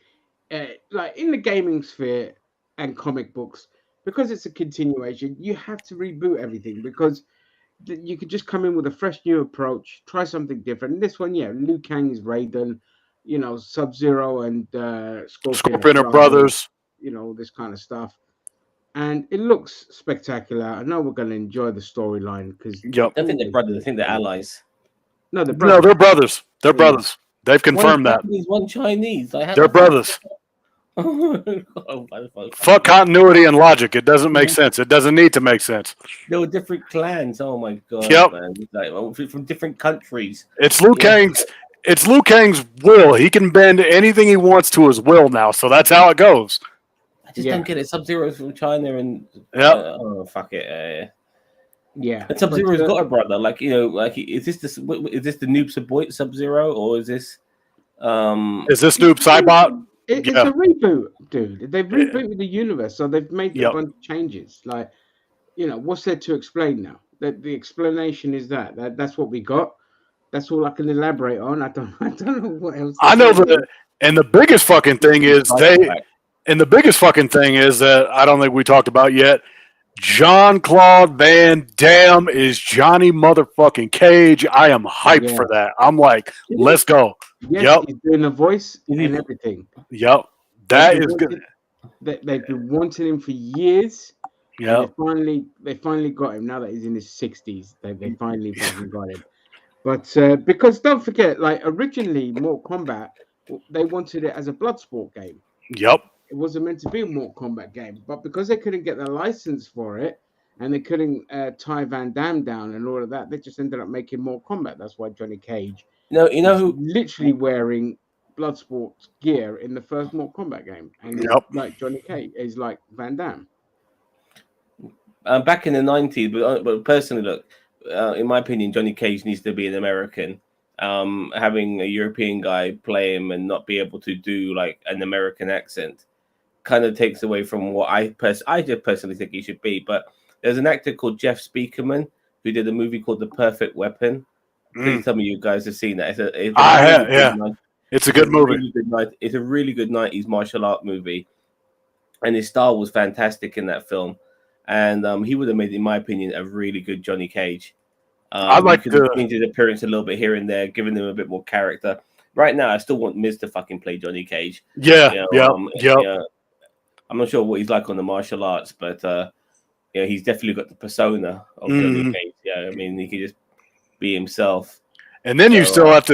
like in the gaming sphere and comic books, because it's a continuation. You have to reboot everything because you could just come in with a fresh new approach, try something different. And this one, yeah, Liu Kang is Raiden, you know, Sub-Zero and Scorpion are brothers, you know, this kind of stuff. And it looks spectacular. I know we're going to enjoy the storyline because I don't think they're brothers. I think they're allies. No, they're brothers. No, they're brothers. They're brothers. They've confirmed that. One Chinese. They're brothers. Fuck continuity and logic. It doesn't make sense. It doesn't need to make sense. There were different clans. Oh my god. Yep. Man. Like, from different countries. It's Liu Kang's. It's Liu Kang's will. He can bend anything he wants to his will now. So that's how it goes. I just don't get it. Sub-Zero's from China, and oh fuck it. Yeah. And Sub-Zero's got a brother. Like, you know, like is this the Noob Sub-Zero, or is this Noob Saibot? It's a reboot, dude. They've rebooted the universe, so they've made a bunch of changes. Like, you know, what's there to explain now? That the explanation is that's what we got. That's all I can elaborate on. I don't know what else. I know that, and the biggest fucking thing is that I don't think we talked about yet. Jean-Claude Van Damme is Johnny motherfucking Cage. I am hyped for that. I'm like, let's go. Yes, he's doing the voice and everything. Yep, that is good. They've been wanting him for years. Yeah, they finally got him. Now that he's in his 60s, they finally got him. But because don't forget, like originally Mortal Kombat, they wanted it as a Bloodsport game. Yep. It wasn't meant to be a Mortal Kombat game, but because they couldn't get the license for it and they couldn't tie Van Damme down and all of that, they just ended up making Mortal Kombat. That's why Johnny Cage, you know who literally wearing Bloodsport gear in the first Mortal Kombat game, and like Johnny Cage is like Van Damme. Back in the 90s, but personally, look, in my opinion, Johnny Cage needs to be an American. Having a European guy play him and not be able to do like an American accent kind of takes away from what I just personally think he should be. But there's an actor called Jeff Speakerman who did a movie called The Perfect Weapon, Please tell me you guys have seen that. It's I really have, good yeah. night- It's a good movie. Really good night. It's a really good 90s martial art movie, and his style was fantastic in that film. And he would have made, in my opinion, a really good Johnny Cage. I'd like you could to- change his appearance a little bit here and there, giving him a bit more character. Right now, I still want Miz to fucking play Johnny Cage. Yeah, You know, yep. you know, I'm not sure what he's like on the martial arts, but you know, he's definitely got the persona of Johnny Cage. Yeah, I mean, he can just be himself. And then you So, still have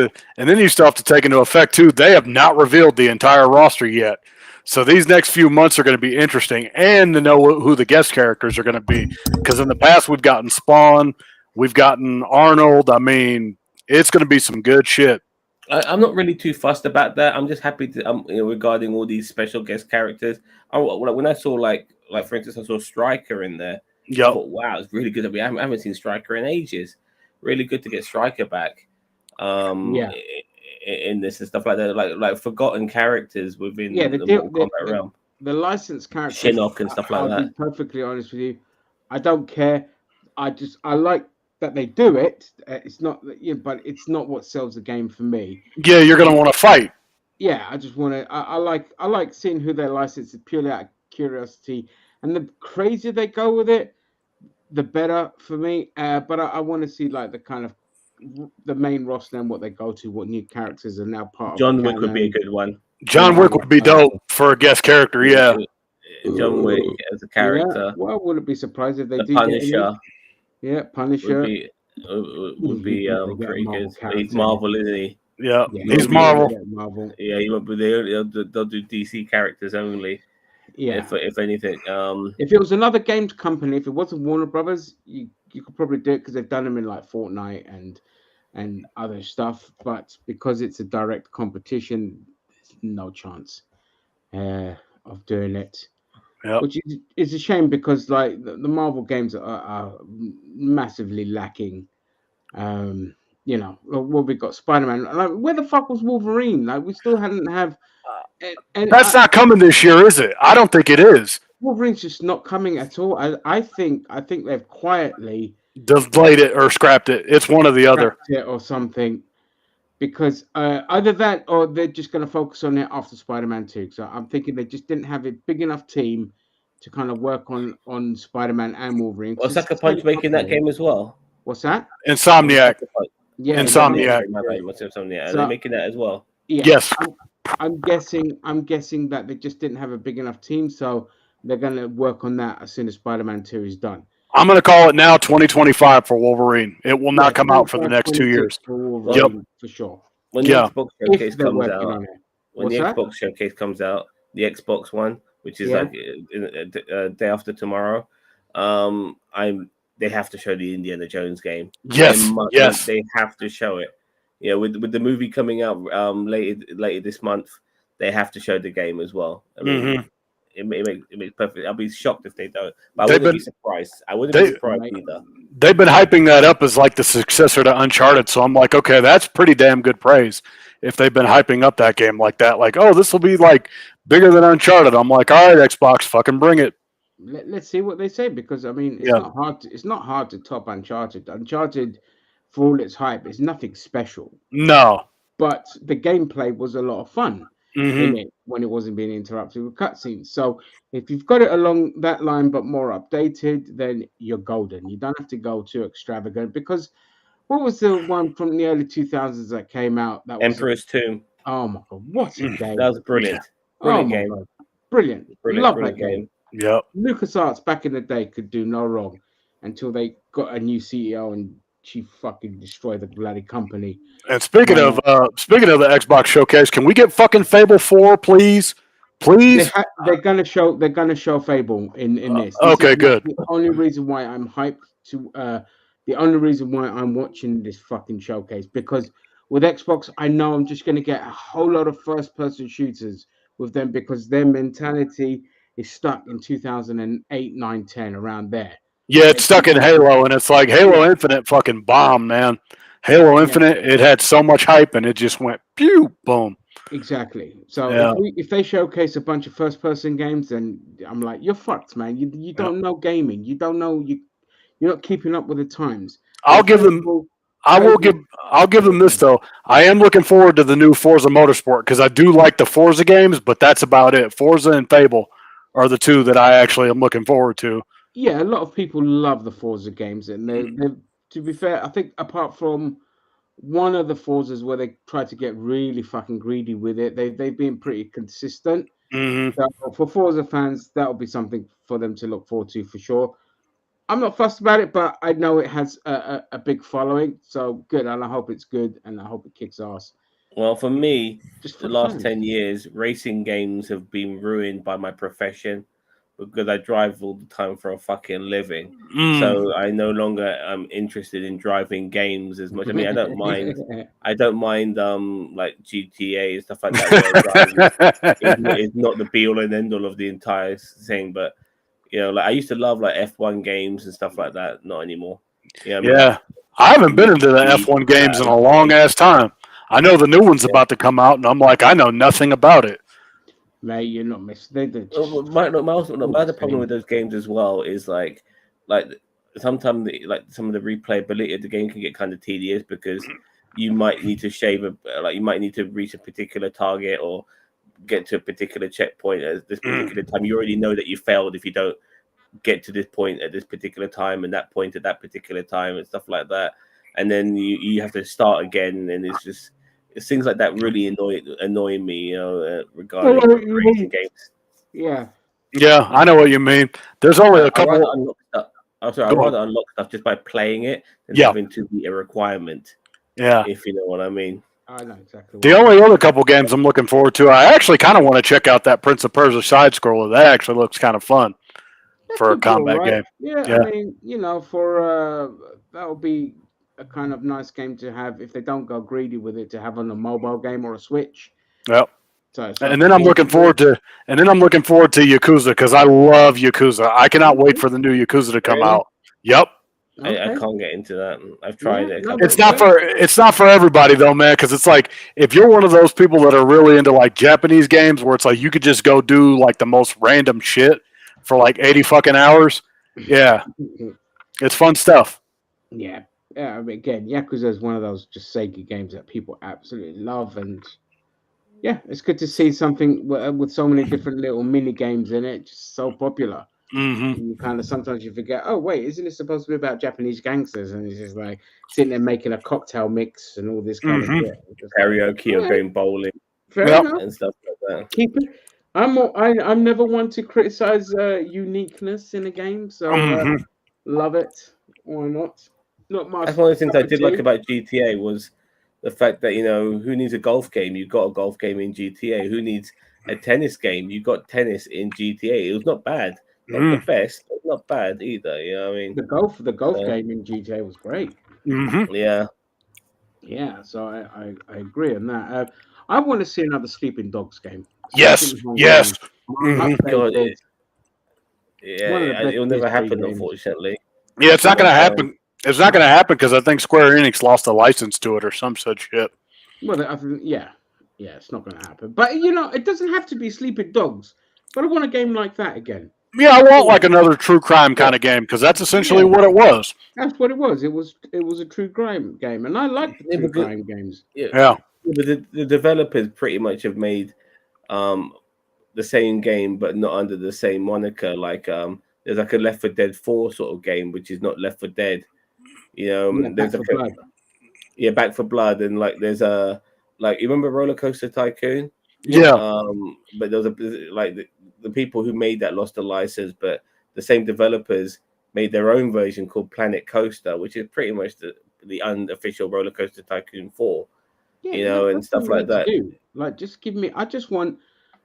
to take into effect too. They have not revealed the entire roster yet, so these next few months are going to be interesting, and to know who the guest characters are going to be. Because in the past we've gotten Spawn, we've gotten Arnold. I mean, it's going to be some good shit. I'm not really too fussed about that. I'm just happy to, you know, regarding all these special guest characters. When I saw like for instance, I saw Stryker in there. I Yep. thought, wow, it's really good. I haven't seen Stryker in ages. Really good to get Stryker back. Yeah. In this and stuff like that, like forgotten characters within Yeah, the the deal- Mortal Kombat realm. The licensed characters, Shinnok and stuff like I'll that. be perfectly honest with you. I don't care. I like that they do it. It's not, but it's not what sells the game for me. Yeah, you're going to want to fight. Yeah, I just want to. I like seeing who they're licensed purely out of curiosity, and the crazier they go with it, the better for me. But I want to see like the kind of the main roster and what they go to, what new characters are now part John of. the Wick would be a canon. good one. John Wick would be dope for a guest character. Yeah. John Wick as a character. Yeah, well, I wouldn't be surprised if they The do. get Punisher him. Yeah, Punisher. would be Yeah, they get pretty Marvel good. character. He's Marvel, isn't he? Yeah. Yeah, He's Marvel. yeah, Marvel. Yeah, he won't be. They'll do DC characters only. Yeah. If anything. If it was another games company, if it wasn't Warner Brothers, you could probably do it because they've done them in like Fortnite and other stuff. But because it's a direct competition, there's no chance of doing it. Yep. Which is a shame because like the Marvel games are massively lacking. You know, well, we got Spider-Man. Like, where the fuck was Wolverine? Like, we still hadn't have. And That's not coming this year, is it? I don't think it is. Wolverine's just not coming at all. I think they've quietly Delayed it or scrapped it. It's one or the other. scrapped it or something, because either that or they're just going to focus on it after Spider-Man 2. So I'm thinking they just didn't have a big enough team to kind of work on Spider-Man and Wolverine. Was Sucker Punch making that game as well? What's that? Insomniac. Yeah, Insomniac. Insomniac. Are So- they making that as well? Yeah, Yes. I'm guessing that they just didn't have a big enough team, so they're going to work on that as soon as Spider-Man 2 is done. I'm going to call it now 2025 for Wolverine. It will not come out for the next 2 years. For Wolverine, for sure. When Yeah. the Xbox If showcase they're comes working out, on it. when What's the that? Xbox showcase comes out, the Xbox One, which is Yeah. like day after tomorrow, they have to show the Indiana Jones game. Yes. Yes. They have to show it. You know, with the movie coming out later this month, they have to show the game as well. I mean, Mhm. it makes perfect. I'll be shocked if they don't, but I They've wouldn't be been- surprised. I wouldn't they- be surprised either. They've been hyping that up as like the successor to Uncharted. So I'm like, okay, that's pretty damn good praise. If they've been hyping up that game like that, like, oh, this will be like bigger than Uncharted. I'm like, all right, Xbox, fucking bring it. Let's see what they say, because I mean, it's Yeah. not hard. It's not hard to top Uncharted. Uncharted, for all its hype, is nothing special. No. But the gameplay was a lot of fun Mhm. in it when it wasn't being interrupted with cutscenes. So if you've got it along that line but more updated, then you're golden. You don't have to go too extravagant, because what was the one from the early 2000s that came out? That was Emperor's Tomb. oh my god, what a game! That was brilliant. Oh Brilliant my game. god, brilliant! Brilliant, Love brilliant that game. game. Yep. LucasArts back in the day could do no wrong until they got a new CEO and she fucking destroyed the bloody company. And speaking Wow. of the Xbox showcase, can we get fucking Fable 4, please? Please? They're gonna show Fable in this. Okay, is good. The only reason why I'm hyped to the only reason why I'm watching this fucking showcase, because with Xbox I know I'm just gonna get a whole lot of first person shooters with them, because their mentality is stuck in 2008, 9, 10, around there. Yeah, it's stuck in Halo, and it's like Halo Infinite fucking bomb, man. Halo Infinite, it had so much hype, and it just went pew, boom. Exactly. So Yeah. if they showcase a bunch of first person games, then I'm like, you're fucked, man. You don't know gaming. You don't know you're not keeping up with the times. I'll give them I'll give them this though. I am looking forward to the new Forza Motorsport because I do like the Forza games, but that's about it. Forza and Fable are the two that I actually am looking forward to. Yeah, a lot of people love the Forza games, and they to be fair, I think apart from one of the Forzas where they tried to get really fucking greedy with it, they've been pretty consistent. Mm-hmm. So for Forza fans, that'll be something for them to look forward to for sure. I'm not fussed about it, but I know it has a big following, so good, and I hope it's good, and I hope it kicks ass. Well, for me, Just for the the last fans. 10 years, racing games have been ruined by my profession because I drive all the time for a fucking living. So I no longer am interested in driving games as much. I mean, I don't mind like GTA and stuff like that where driving is not the be all and end all of the entire thing, but like I used to love like F1 games and stuff like that. Not anymore. Yeah, I haven't been into the F1 games in a long ass time. I know the new one's about to come out, and I'm like, I know nothing about it. Mate, you're not missing. My other problem with those games as well is like sometimes some of the replayability of the game can get kind of tedious because you might need to you might need to reach a particular target or get to a particular checkpoint at this particular time. You already know that you failed if you don't get to this point at this particular time and that point at that particular time and stuff like that. And then you have to start again, and it's things like that really annoy me, regarding racing games. Yeah. Yeah, I know what you mean. There's only a couple. I'd rather unlock stuff just by playing it than having to be a requirement. Yeah, if you know what I mean. I know exactly. The only other couple games I'm looking forward to, I actually kind of want to check out that Prince of Persia side scroller. That actually looks kind of fun for a combat game. Yeah, I mean, for that'll be a kind of nice game to have if they don't go greedy with it to have on a mobile game or a Switch. Yep. So and then I'm looking forward to Yakuza because I love Yakuza. I cannot wait for the new Yakuza to come out. Yep. Okay. I can't get into that. I've tried it. It's not for everybody though, man. Because it's like if you're one of those people that are really into like Japanese games where it's like you could just go do like the most random shit for like 80 fucking hours. Yeah, it's fun stuff. Yeah. I mean, again, Yakuza is one of those just Sega games that people absolutely love, and yeah, it's good to see something with so many different little mini games in it, just so popular. Mm-hmm. You kind of sometimes you forget, oh wait, isn't it supposed to be about Japanese gangsters? And it's just like sitting there making a cocktail mix and all this kind of shit. Karaoke or going bowling and stuff like that. Keep it. I'm never one to criticize uniqueness in a game, so love it. Why not? Not much. That's one of the things I did like about GTA was the fact that who needs a golf game? You got a golf game in GTA. Who needs a tennis game? You got tennis in GTA. It was not bad. Not the best, but not bad either. You know what I mean? The golf game in GTA was great. Mm-hmm. Yeah. So I agree on that. I want to see another Sleeping Dogs game. Yes. Mm-hmm. God, it'll never happen, unfortunately. Yeah, it's not going to happen. It's not going to happen because I think Square Enix lost a license to it or some such shit. Well, it's not going to happen. But it doesn't have to be Sleeping Dogs. But I want a game like that again. Yeah, I want like another true crime kind of game because that's essentially what it was. That's what it was. It was a true crime game, and I like the true crime games. Yeah. But the developers pretty much have made the same game, but not under the same moniker. Like there's like a Left 4 Dead 4 sort of game, which is not Left 4 Dead. There's Back 4 Blood, and like there's you remember Roller Coaster Tycoon? Yeah. But there was the people who made that lost the license, but the same developers made their own version called Planet Coaster, which is pretty much the unofficial Roller Coaster Tycoon 4. And stuff like that. Like, just give me. I just want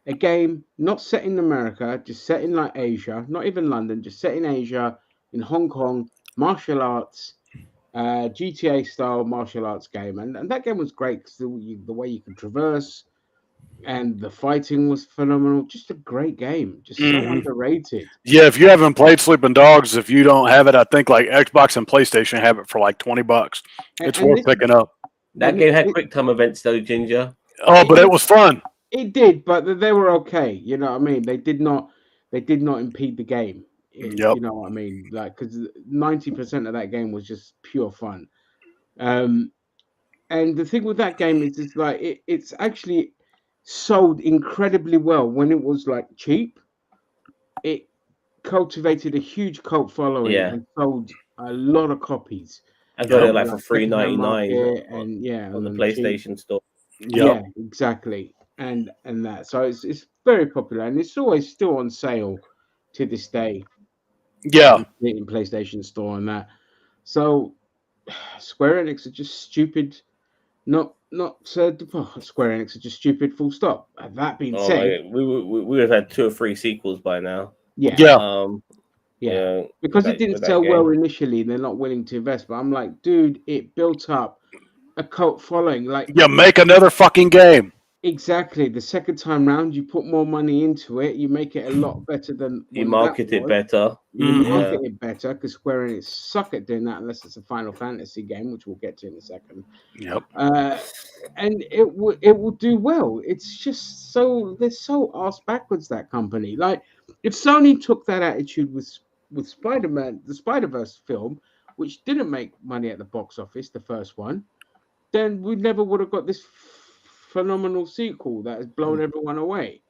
a game not set in America, just set in like Asia, not even London, just set in Asia, in Hong Kong, martial arts, GTA style martial arts game, and that game was great because the way you could traverse, and the fighting was phenomenal. Just a great game, just so underrated. Yeah, if you haven't played Sleeping Dogs, if you don't have it, I think like Xbox and PlayStation have it for like $20. It's worth picking up. That game had quick time events though, Ginger. Oh, but it was fun. It did, but they were okay. You know what I mean? They did not impede the game. You know what I mean? Like, because 90% of that game was just pure fun. And the thing with that game is, it's like it's actually sold incredibly well when it was like cheap. It cultivated a huge cult following Yeah. and sold a lot of copies. I got Yep. it like for Secondhand $3.99 market on, and on the cheap. PlayStation Store. Yeah, exactly. And that. So it's very popular and it's always still on sale to this day Yeah. in PlayStation Store and that. So Square Enix are just stupid. Not Square Enix are just stupid. Full stop. That being Oh said, my, we would have had 2 or 3 sequels by now. yeah, Yeah. yeah, because it didn't with that sell well game. initially, they're not willing to invest. But I'm like, dude, it built up a cult following. Like, Yeah. Make another fucking game. exactly. The second time round, you put more money into it, you make it a lot better than You when market that it was. better. You Mhm. market it better because Square Enix suck at doing that unless it's a Final Fantasy game, which we'll get to in a second. Yep. And it will do well. It's just they're so ass backwards, that company. Like, if Sony took that attitude with Spider-Man, the Spider-Verse film, which didn't make money at the box office, the first one, then we never would have got this phenomenal sequel that has blown everyone away.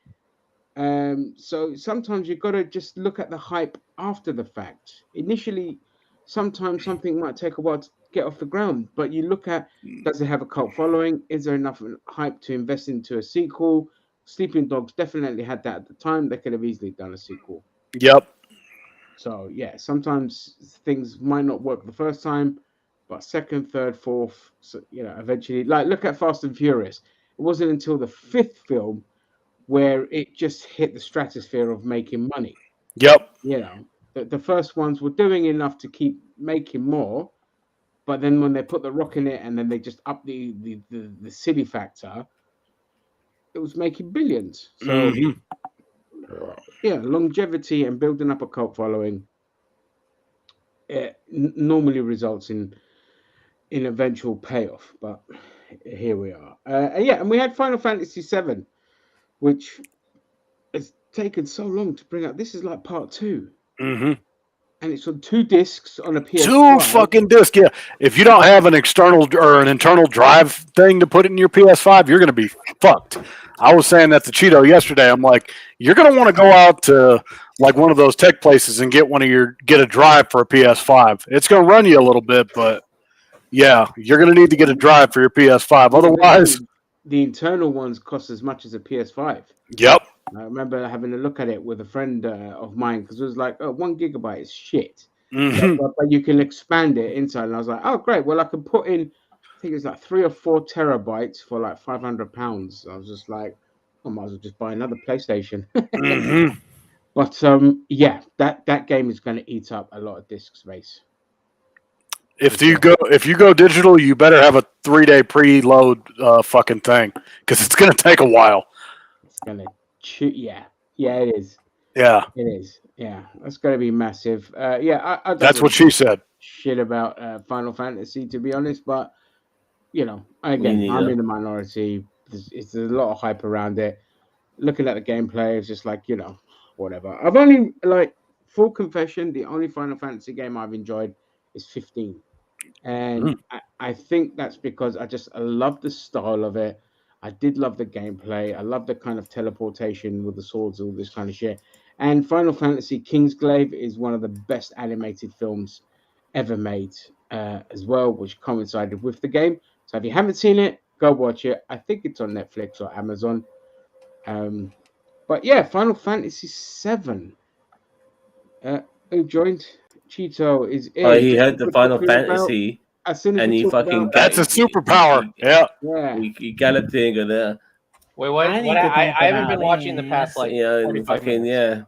So sometimes you've got to just look at the hype after the fact. Initially, sometimes something might take a while to get off the ground, but you look at, does it have a cult following? Is there enough hype to invest into a sequel? Sleeping Dogs definitely had that at the time. They could have easily done a sequel. Yep. So yeah, sometimes things might not work the first time, but second, third, fourth, so, eventually, like look at Fast and Furious. It wasn't until the fifth film where it just hit the stratosphere of making money. Yep. The first ones were doing enough to keep making more, but then when they put the Rock in it and then they just up the silly factor, it was making billions. So Mhm. yeah, longevity and building up a cult following, it normally results in eventual payoff. But here we are. And we had Final Fantasy VII, which has taken so long to bring out. This is like part 2. Mhm. And it's on 2 discs on a PS5. 2 fucking discs. Yeah. If you don't have an external or an internal drive thing to put in your PS5, you're going to be fucked. I was saying that to Cheeto yesterday. I'm like, you're going to want to go out to like one of those tech places and get a drive for a PS5. It's going to run you a little bit, but yeah, you're going to need to get a drive for your PS5. Otherwise, the internal ones cost as much as a PS5. yep. I remember having a look at it with a friend of mine because it was like, 1 gigabyte is shit. Mhm. But you can expand it inside. And I was like, oh, great. Well, I can put in, I think it's like 3 or 4 terabytes for like £500. I was just like, I might as well just buy another PlayStation. Mhm. But yeah, that game is going to eat up a lot of disk space. If you go digital, you better have a 3-day preload fucking thing because it's going to take a while. It's going to yeah, it is. Yeah, It is. Yeah, that's going to be massive. Yeah, I don't that's what really she said. shit about Final Fantasy, to be honest, but again, neither. I'm in the minority. There's a lot of hype around it. Looking at the gameplay, it's just like, whatever. I've only, like, full confession, the only Final Fantasy game I've enjoyed is 15. And I think that's because I love the style of it. I did love the gameplay. I love the kind of teleportation with the swords, all this kind of shit. And Final Fantasy Kingsglaive is one of the best animated films ever made as well, which coincided with the game. So if you haven't seen it, go watch it. I think it's on Netflix or Amazon. But yeah, Final Fantasy VII. Who joined? Cheeto is in. Oh, he had the Final Fantasy, As soon as and we he talk fucking about, That's a superpower. Yeah. yeah. He got a thing of that. Wait, what? I need What? to I talk haven't been about watching the this. past like Yeah, 45 fucking minutes.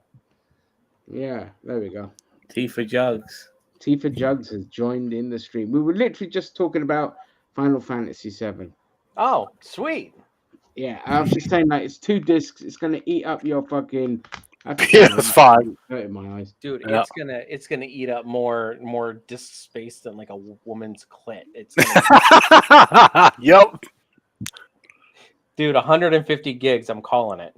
Yeah, there we go. Tifa Jugs. Tifa Jugs has joined in the stream. We were literally just talking about Final Fantasy VII. Oh, sweet. Yeah, I was just saying, like, it's 2 discs. It's gonna eat up your fucking PS5. Hurting my eyes. Dude, Yeah. it's gonna eat up more disk space than like a woman's clit. It's gonna, Yep. dude, 150 gigs. I'm calling it.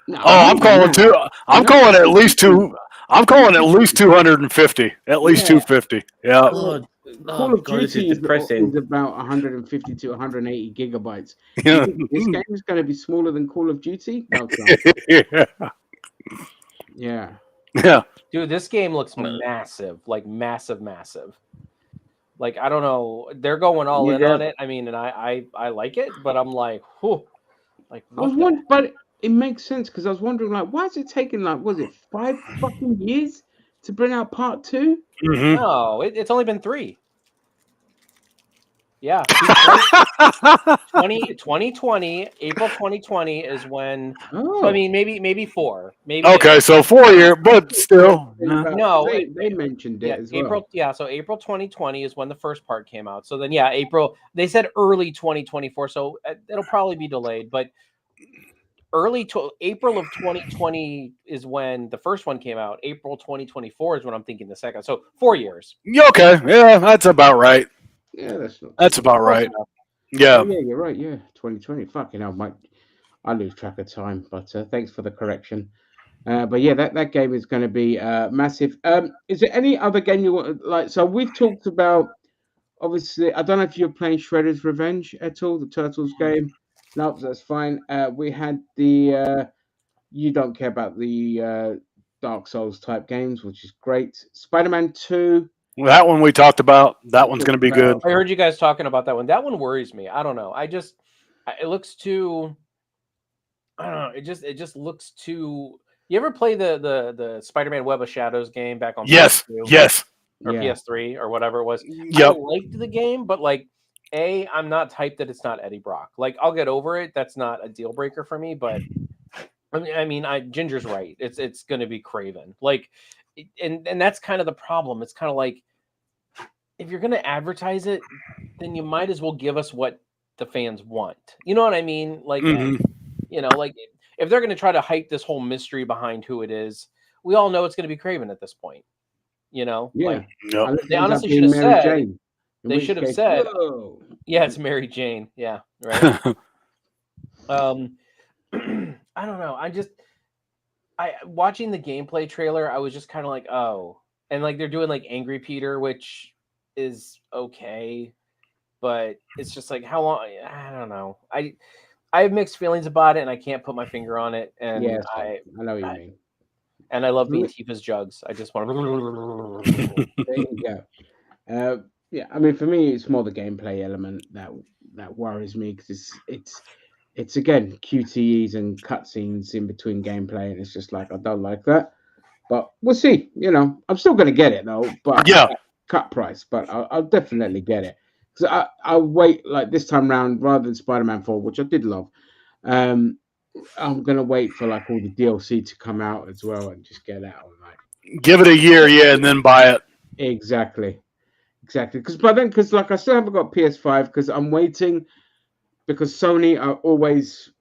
No, Oh, I'm calling 2. I'm calling at least 2. I'm calling at least 250. At least Yeah. 250. Yeah. God, Call of God, this Duty is depressing. is about 150 to 180 gigabytes. Yeah. You think this game is going to be smaller than Call of Duty? No chance. Yeah. Yeah. Yeah. Dude, this game looks No. massive, like massive. Like I don't know, they're going all in Yeah. on it. I mean, and I like it, but I'm like, whew, like I was what the wondering, but it makes sense because I was wondering, like, why is it taking like, was it 5 fucking years to bring out part 2? Mhm. No, it's only been 3. Yeah, 2020, April 2020 is when. Oh, I mean, maybe 4. Maybe Okay, so 4 year, but still. No, they mentioned it yeah, as April. well. Yeah, so April 2020 is when the first part came out. So then, yeah, April. They said early 2024, so it'll probably be delayed. But April of 2020 is when the first one came out. April 2024 is when I'm thinking the second. So 4 years. Yeah, okay. Yeah, that's about right. Yeah, that's not. That's about right. Oh, Yeah. yeah, you're right. Yeah, 2020. Fucking hell, Mike. I lose track of time, but thanks for the correction. But yeah, that game is going to be massive. Is there any other game you want? Like, so we've talked about. Obviously, I don't know if you're playing Shredder's Revenge at all, the Turtles game. No, that's fine. We had the. You don't care about the Dark Souls type games, which is great. Spider-Man 2. That one we talked about. That one's going to be good. I heard you guys talking about that one. That one worries me. I don't know. It looks too. I don't know. It just looks too. You ever play the Spider-Man Web of Shadows game back on Yes. PS2 Yes. or Yeah. PS3 or whatever it was? I Yep. liked the game, but like, I'm not hyped that it's not Eddie Brock. Like, I'll get over it. That's not a deal breaker for me. But Ginger's right. It's going to be Craven. Like, and that's kind of the problem. It's kind of like, if you're going to advertise it, then you might as well give us what the fans want. You know what I mean? Like, Mhm. like if they're going to try to hype this whole mystery behind who it is, we all know it's going to be Craven at this point. Yeah. Like, Yep. Unless They it ends honestly up being should have Mary said- Jane, in they which should have case, said- whoa. yeah, it's Mary Jane. Yeah, right. I don't know. I watching the gameplay trailer, I was just kind of like, oh, and like they're doing like Angry Peter, which is okay, but it's just like how long? I don't know. I have mixed feelings about it, and I can't put my finger on it. And Yeah, I I know what you mean. love Really? being Tifa's jugs. I just want There you go. Yeah, I mean, for me, it's more the gameplay element that worries me because it's again QTEs and cutscenes in between gameplay, and it's just like I don't like that. But we'll see. I'm still going to get it though, but Yeah. at cut price. But I'll definitely get it because I'll wait like this time round rather than Spider-Man 4, which I did love. I'm gonna wait for like all the DLC to come out as well and just get that on like. Give it a year, yeah, and then buy it. Exactly. Because by then, like I still haven't got PS5 because I'm waiting. Because Sony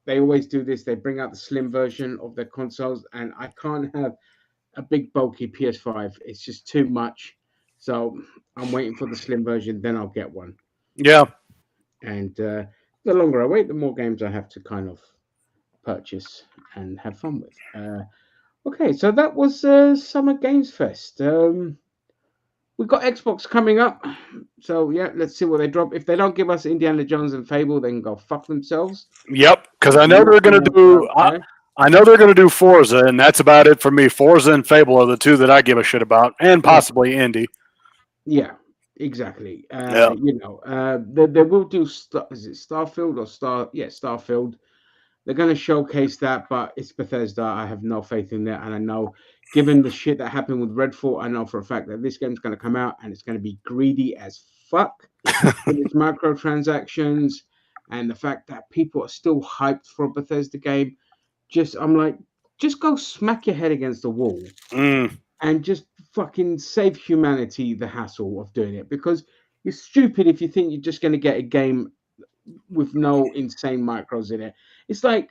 they always do this. They bring out the slim version of their consoles, and I can't have a big bulky PS5. It's just too much. So I'm waiting for the slim version. Then I'll get one. Yeah. And the longer I wait, the more games I have to kind of purchase and have fun with. Okay, so that was Summer Games Fest. We've got Xbox coming up, so yeah, let's see what they drop. If they don't give us Indiana Jones and Fable, they can go fuck themselves. Yep. Because I know they're going to do. I know they're going to do Forza, and that's about it for me. Forza and Fable are the two that I give a shit about, and possibly Indy. Yeah, exactly. Yeah. They will do. Is it Starfield or Star? Yeah, Starfield. They're going to showcase that, but it's Bethesda. I have no faith in that, and I know, given the shit that happened with Redfall, I know for a fact that this game's going to come out and it's going to be greedy as fuck with its microtransactions and the fact that people are still hyped for a Bethesda game. I'm like, just go smack your head against the wall and just fucking save humanity the hassle of doing it, because you're stupid if you think you're just going to get a game with no insane micros in it. It's like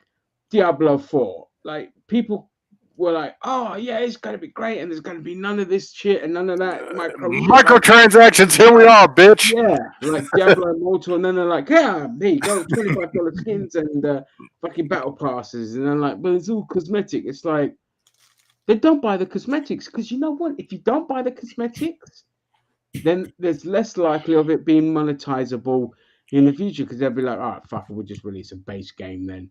Diablo 4. Like, people were like, oh yeah, it's going to be great and there's going to be none of this shit and none of that microtransactions. Here we are, bitch. Yeah, like Diablo Immortal, and then they're like, yeah, there you go, $25 skins and fucking battle passes, and then like, but it's all cosmetic. It's like, They don't buy the cosmetics because you know what? If you don't buy the cosmetics, then there's less likely of it being monetizable in the future because they'll be like, all right, fuck it, we'll just release a base game then.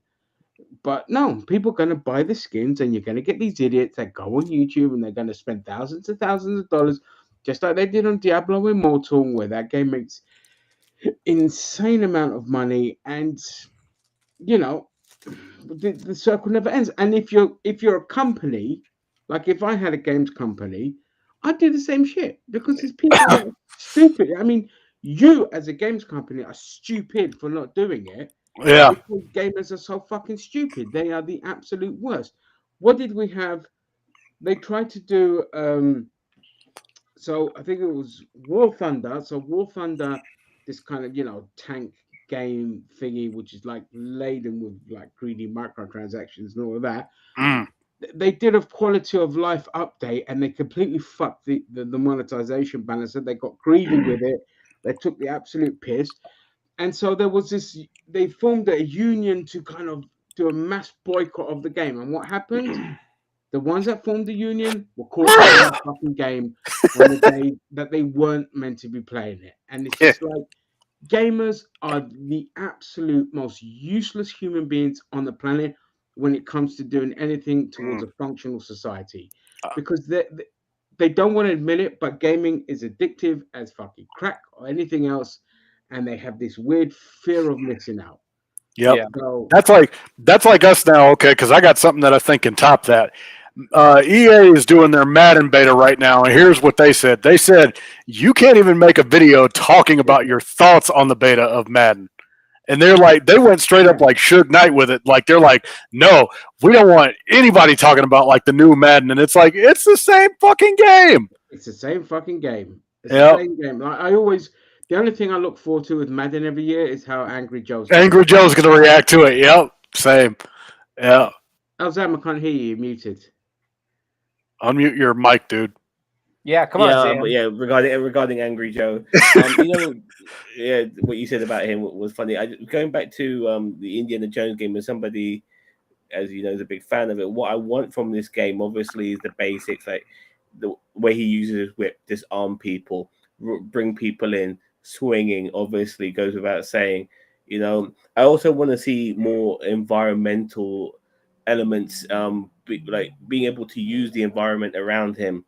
But no, people are going to buy the skins, and you're going to get these idiots that go on YouTube and they're going to spend thousands and thousands of dollars, just like they did on Diablo Immortal, where that game makes insane amount of money, and you know, the circle never ends. And if you're a company, like if I had a games company, I'd do the same shit because there's people that are stupid. I mean, you as a games company are stupid for not doing it. Yeah. Because gamers are so fucking stupid. They are the absolute worst. What did we have? They tried to do so I think it was War Thunder. So War Thunder, this kind of tank game thingy, which is like laden with like greedy microtransactions and all of that. Mm. They did a quality of life update and they completely fucked the monetization balance. And they got greedy with it. They took the absolute piss. And so there was this, they formed a union to kind of do a mass boycott of the game. And what happened? The ones that formed the union were caught playing the fucking game on the day that they weren't meant to be playing it. And it's just like, gamers are the absolute most useless human beings on the planet when it comes to doing anything towards a functional society. Because they don't want to admit it, but gaming is addictive as fucking crack or anything else. And they have this weird fear of missing out. Yep. Yeah. So That's like us now, okay? Because I got something that I think can top that. EA is doing their Madden beta right now, and here's what they said. They said you can't even make a video talking about your thoughts on the beta of Madden. And they're like, they went straight up like Suge Knight with it. Like they're like, no, we don't want anybody talking about like the new Madden. And it's like, it's the same fucking game. it's the same fucking game. It's Yep. the same game. Like, the only thing I look forward to with Madden every year is how Angry Joe's Angry Joe's going to react to it. Yep. Same. Yeah. Alzheimer, I can't hear you. You're muted. Unmute your mic, dude. Yeah, come on, Sam. but yeah, regarding Angry Joe, yeah, what you said about him was funny. Going back to the Indiana Jones game, as somebody, as you know, is a big fan of it. What I want from this game, obviously, is the basics, like the way he uses his whip, disarm people, bring people in, swinging. Obviously, goes without saying. I also want to see more environmental elements, like being able to use the environment around him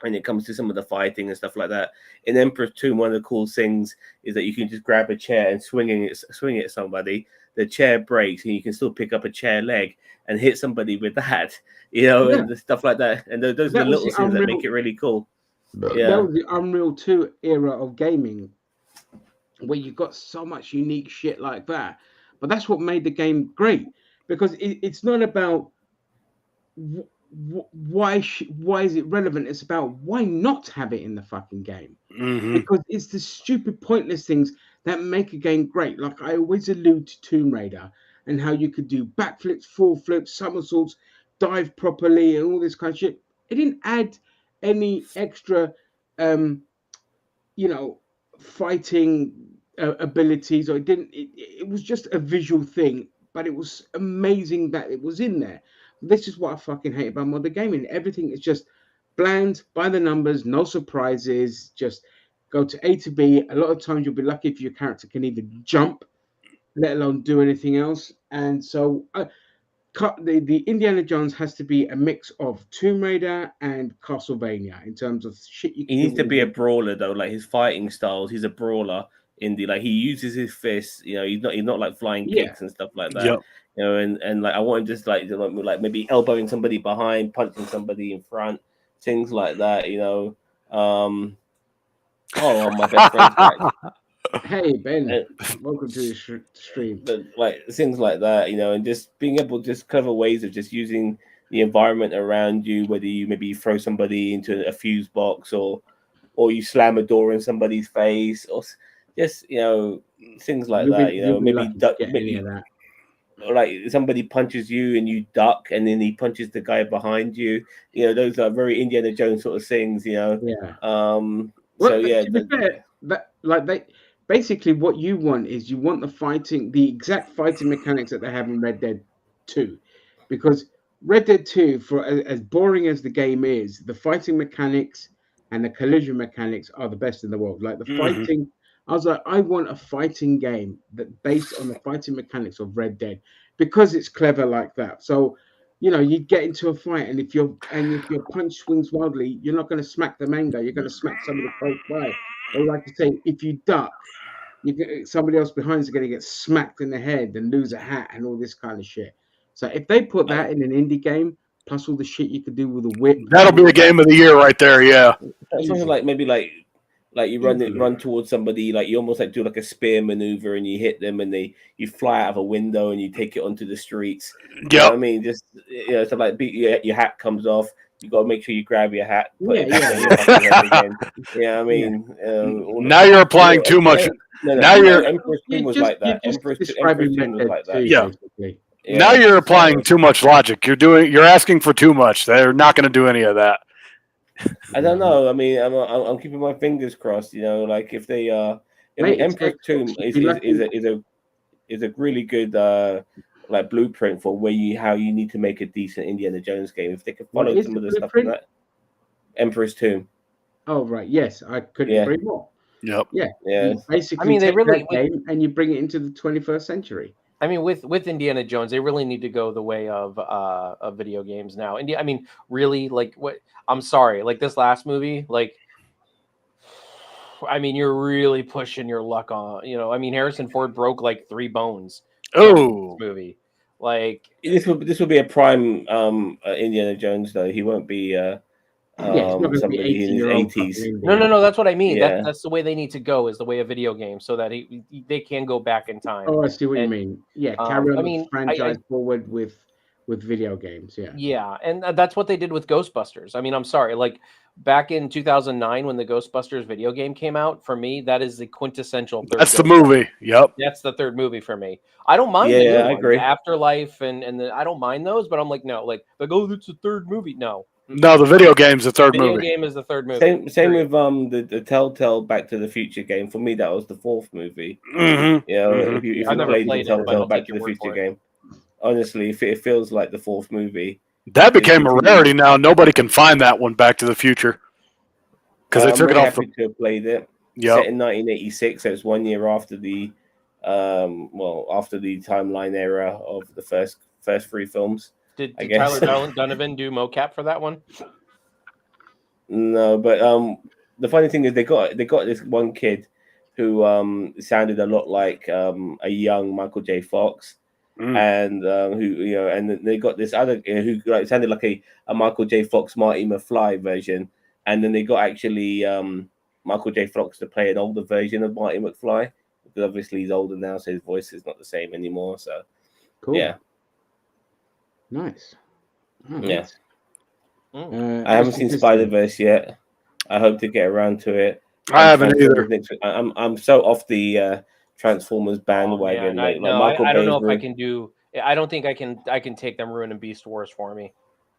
when it comes to some of the fighting and stuff like that. In Emperor 2, one of the cool things is that you can just grab a chair and swing it at somebody. The chair breaks and you can still pick up a chair leg and hit somebody with that, and the stuff like that. And those are the little things that make it really cool. Yeah. That was the Unreal 2 era of gaming, where you got so much unique shit like that. But that's what made the game great, because it's not about why is it relevant. It's about why not have it in the fucking game. Mm-hmm. Because it's the stupid, pointless things that make a game great. Like I always allude to Tomb Raider and how you could do backflips, full flips, somersaults, dive properly, and all this kind of shit. It didn't add any extra, fighting abilities, or it didn't. It was just a visual thing, but it was amazing that it was in there. This is what I fucking hate about modern gaming. Everything is just bland, by the numbers, no surprises, just go to A to B. A lot of times you'll be lucky if your character can even jump, let alone do anything else. And so the Indiana Jones has to be a mix of Tomb Raider and Castlevania in terms of shit you can He needs do to be a brawler though, like his fighting styles. He's a brawler like he uses his fists. He's not like flying kicks and stuff like that. Yep. And like I want him just like maybe elbowing somebody behind, punching somebody in front, things like that. Oh, my best friend's back. Hey Ben, welcome to the stream. But like things like that, and just being able, just clever ways of just using the environment around you, whether you maybe throw somebody into a fuse box or you slam a door in somebody's face, or just things like that. Maybe duck, maybe that. Like somebody punches you and you duck, and then he punches the guy behind you. Those are very Indiana Jones sort of things. Yeah. So yeah. To be fair, basically what you want is the exact fighting mechanics that they have in Red Dead 2, because Red Dead 2, for as boring as the game is, the fighting mechanics and the collision mechanics are the best in the world. Like the Mhm. fighting, I was like, I want a fighting game that based on the fighting mechanics of Red Dead because it's clever like that. So, you get into a fight, and if your punch swings wildly, you're not going to smack the mango. You're going to smack somebody close by. Or like I say, if you duck, somebody else behind is going to get smacked in the head and lose a hat and all this kind of shit. So if they put that in an indie game, plus all the shit you could do with a whip, That'll be the game of the year right there. Yeah. Something easy. like maybe like you run Easily. run towards somebody, like you almost like do like a spear maneuver and you hit them and you fly out of a window and you take it onto the streets. You know what I Yep. mean, just so like your hat comes off. You got to make sure you grab your hat, put it Yeah, back yeah. on your fucking head again. Yeah, I mean, Now you're applying too much. Now you're Emperor's Tomb was like that. Emperor's describing Tomb was Red like Dead that. 2, Yeah. basically. now Yeah, you're applying too much logic. You're asking for too much. They're not going to do any of that. I don't know. I mean, I'm keeping my fingers crossed. Like if they I Mate, mean, it's Emperor's Xbox, Tomb you'd be lucky. is a really good like blueprint for how you need to make a decent Indiana Jones game. If they could What follow is some the of the stuff in blueprint? that Emperor's Tomb. Oh, right. Yes, I couldn't Yeah. agree more. Yep. Yeah. Yeah. You basically I mean, they take really- that game and you bring it into the 21st century. I mean, with Indiana Jones, they really need to go the way of video games now. I mean, really, like what? I'm sorry, like this last movie, like, I mean, you're really pushing your luck on. I mean, Harrison Ford broke like 3 bones. Oh, this movie, like This will be a prime Indiana Jones though. He won't be Yeah, it's not going to be somebody in his 18-year-old. 80s. no, that's what I mean. Yeah. That's the way they need to go, is the way of video games, so that they can go back in time. Oh, I see what you And, mean. Yeah, I carry on mean, the franchise forward with video games. Yeah. Yeah, and that's what they did with Ghostbusters. I mean, I'm sorry, like back in 2009 when the Ghostbusters video game came out, for me, that is the quintessential third. that's the Ghostbusters. movie. Yep. That's the third movie for me. I don't mind. Yeah, the new I ones, agree. the Afterlife and I don't mind those, but I'm like, no, like it's the third movie. No, No, the video game's the third video movie. game is the third movie. Same Period. with the Telltale Back to the Future game. For me, that was the 4th movie. Mm-hmm. If you I've never played the played it, but Telltale I'll Back take to your the word Future for it. game, honestly, it feels like the 4th movie. That became a rarity now. Nobody can find that one, Back to the Future, because they I'm took it very off. happy to have played it. Yep. Set in 1986, so it's 1 year after the after the timeline era of the first 3 films. Did I guess. Tyler Donovan do mocap for that one? No, but the funny thing is they got this one kid who sounded a lot like a young Michael J. Fox. And who and they got this other who sounded like a Michael J. Fox Marty McFly version, and then they got actually Michael J. Fox to play an older version of Marty McFly, because obviously he's older now, so his voice is not the same anymore. So Cool. yeah, Nice. Oh, Yeah. nice. I haven't seen Spider-Verse yet. I hope to get around to it. I haven't either. Next week. I'm so off the Transformers bandwagon. I Michael don't know if I Bay's can do. I don't think I can take them Ruin and Beast Wars for me.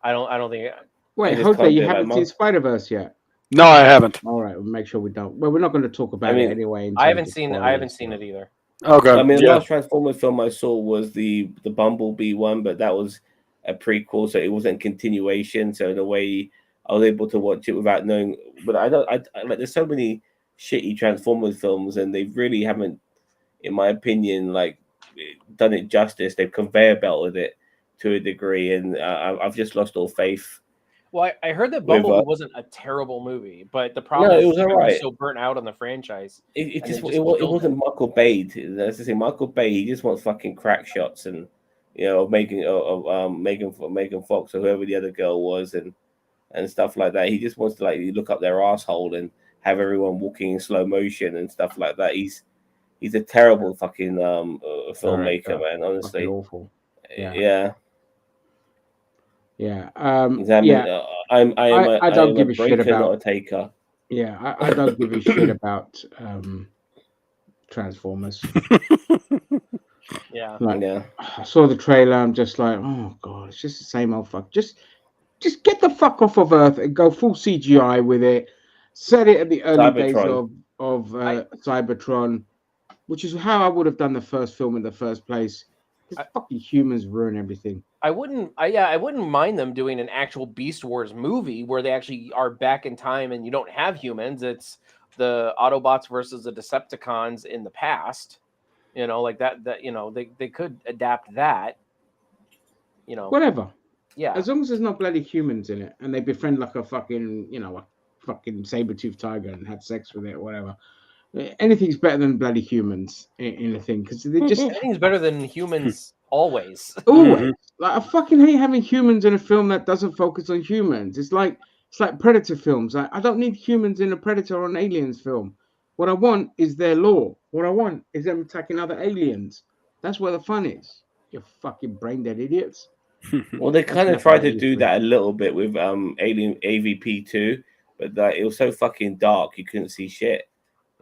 I don't think. Wait, just Jose, can't you do it haven't like seen Mark. Spider-Verse yet? No, I haven't. All right, we'll make sure we don't. Well, we're not going to talk about mean, it anyway. I haven't seen it either. Okay. I mean, the yeah. last Transformers film I saw was the Bumblebee one, but that was a prequel, so it wasn't a continuation. So in a way, I was able to watch it without knowing. But I like. There's so many shitty Transformers films, and they really haven't, in my opinion, like done it justice. They've conveyor belted it to a degree, and I've just lost all faith. Well, I heard that With, Bumblebee wasn't a terrible movie, but the problem No, is it was he alright. so burnt out on the franchise. It And just they it killed wasn't Michael Bay. That's the thing. Michael Bay, he just wants fucking crack shots and Megan Fox or whoever the other girl was and stuff like that. He just wants to like look up their asshole and have everyone walking in slow motion and stuff like that. He's a terrible fucking filmmaker, Director. man. Honestly, Fucking awful. Yeah. yeah. Yeah. Exactly. Yeah. I don't am give a a shit breaker, about- not a taker. Yeah. I don't give a shit about Transformers. Yeah. Like, Yeah. I saw the trailer. I'm just like, oh god, it's just the same old fuck. Just get the fuck off of Earth and go full CGI with it. Set it at the early days Cybertron. of Cybertron, which is how I would have done the first film in the first place. Because fucking humans ruin everything. I wouldn't mind them doing an actual Beast Wars movie where they actually are back in time and you don't have humans. It's the Autobots versus the Decepticons in the past. You know, like that they could adapt that. You know, Whatever. yeah. As long as there's not bloody humans in it and they befriend like a fucking, a fucking saber-toothed tiger and have sex with it or whatever. Anything's better than bloody humans in a thing because they just Anything's better than humans always. always like I fucking hate having humans in a film that doesn't focus on humans. It's like Predator films. I don't need humans in a Predator or an Aliens film. What I want is their lore. What I want is them attacking other aliens. That's where the fun is. You fucking brain dead idiots. Well, they That's kind of not tried how it to do is. that a little bit with Alien AVP 2, but it was so fucking dark you couldn't see shit.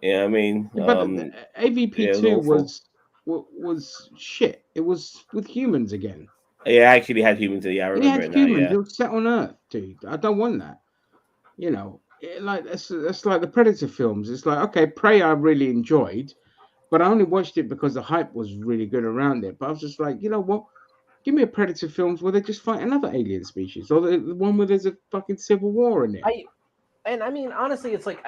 You know what I mean? But AVP yeah, it was 2 awful. was shit. It was with humans again. It actually had humans in it. Yeah, I It remember had it now. humans. Yeah. It was set on Earth, dude. I don't want that. That's like the Predator films. It's like, okay, Prey I really enjoyed, but I only watched it because the hype was really good around it. But I was just like, you know what? Give me a Predator films where they just fight another alien species, or the one where there's a fucking civil war in it. I mean, honestly, it's like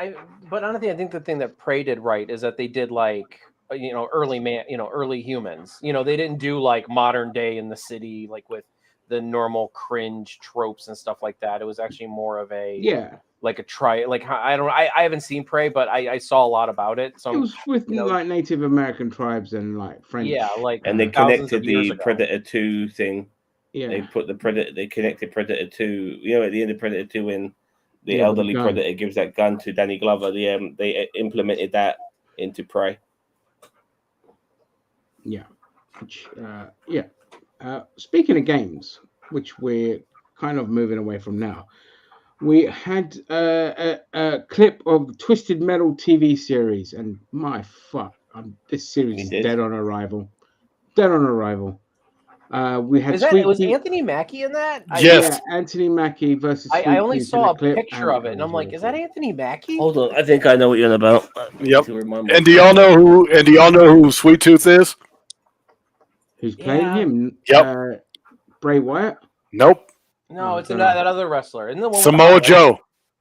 but honestly, I think the thing that Prey did right is that they did like early humans. You know, they didn't do like modern day in the city like with the normal cringe tropes and stuff like that. It was actually more of a like a I haven't seen Prey, but I saw a lot about it. So it was with like Native American tribes and like French. Yeah, like and they connected the Predator 2 thing. Yeah, they put they connected Predator 2. You know, at the end of Predator 2 when the elderly Predator gives that gun to Danny Glover, they implemented that into Prey. Yeah. Speaking of games, which we're kind of moving away from now, we had a clip of the Twisted Metal TV series, and my fuck, this series is dead on arrival. Dead on arrival. We had was Anthony Mackie in that? Yes. Yeah, Anthony Mackie versus. I only saw a picture of it, and I'm like, is that Anthony Mackie? Hold on, I think I know what you're on about. Yep. And do y'all know who Sweet Tooth is? Who's playing him? Yep. Bray Wyatt? Nope. No, it's that other wrestler. Isn't the one Samoa Joe.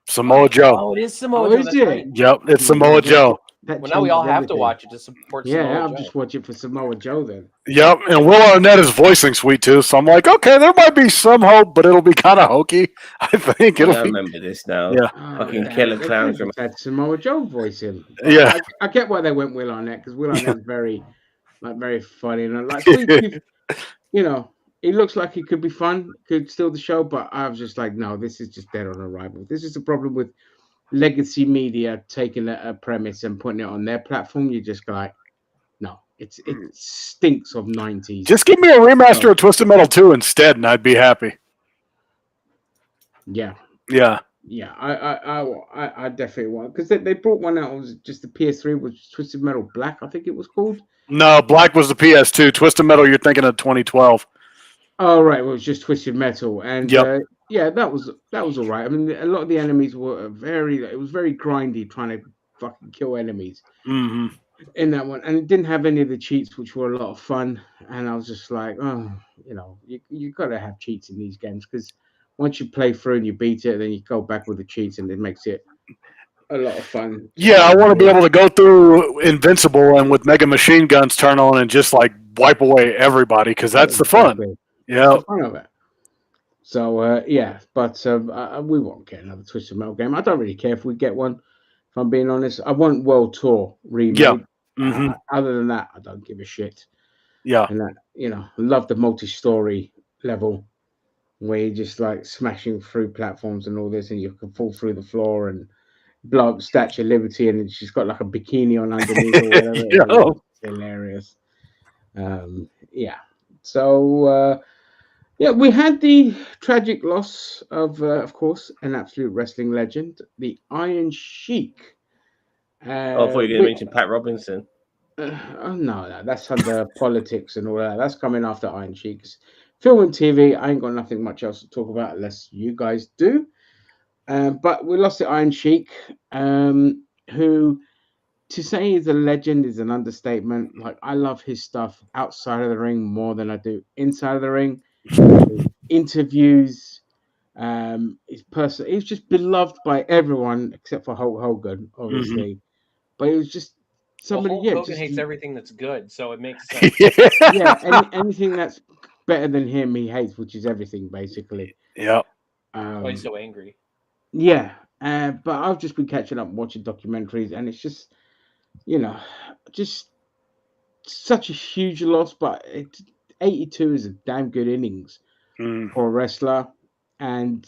Samoa Joe. Oh, it is Samoa Joe. Is it? Right. Yep, it's Samoa Joe. Well, now we all have to watch it to support Samoa Joe. I'll just watch it for Samoa Joe then. Yep, and Will Arnett is voicing Sweet Tooth, so I'm like, okay, there might be some hope, but it'll be kind of hokey. I think I remember this now. Yeah. Fucking killer clowns from had Samoa Joe voicing. Yeah. I get why they went Will Arnett because Will Arnett's very funny and like Sweet Tooth, he looks like he could be fun, could steal the show, but I was just like, no, this is just dead on arrival. This is the problem with legacy media taking a premise and putting it on their platform. You just go like, no, it stinks of 90s. Just give me a remaster of Twisted Metal 2 instead, and I'd be happy. Yeah. Yeah. Yeah, I definitely want, because they brought one out. It was just the PS3, was Twisted Metal Black, I think it was called. No, Black was the PS2. Twisted Metal, you're thinking of 2012. Oh right, well, it was just Twisted Metal, and Yep. that was all right. I mean, a lot of the enemies were it was very grindy, trying to fucking kill enemies in that one, and it didn't have any of the cheats, which were a lot of fun. And I was just like, oh, you got to have cheats in these games, because once you play through and you beat it, then you go back with the cheats, and it makes it a lot of fun. Yeah, I want to be able to go through Invincible and with mega machine guns turn on and just like wipe away everybody, because that's the fun. Yeah. Fun of it. So but we won't get another Twisted Metal game. I don't really care if we get one. If I'm being honest, I want World Tour remade. Yeah. Other than that, I don't give a shit. Yeah. And that, love the multi-story level where you're just like smashing through platforms and all this, and you can fall through the floor and blow up Statue of Liberty, and she's got like a bikini on underneath or whatever. It's hilarious. So. We had the tragic loss of course, an absolute wrestling legend, the Iron Sheik. I thought you were going to mention Pat Robinson. No, that's under politics and all that. That's coming after Iron Sheik. Film and TV, I ain't got nothing much else to talk about unless you guys do. But we lost the Iron Sheik, who to say he's a legend is an understatement. Like, I love his stuff outside of the ring more than I do inside of the ring. His interviews, his person, he was just beloved by everyone except for Hulk Hogan, obviously. But it was just Well, somebody, Hulk yeah, Hogan just hates everything that's good, so it makes sense. yeah, anything that's better than him, he hates, which is everything basically. Yep. That's why he's so angry. Yeah, but I've just been catching up watching documentaries, and it's just, just such a huge loss. But 82 is a damn good innings Mm. for a wrestler, and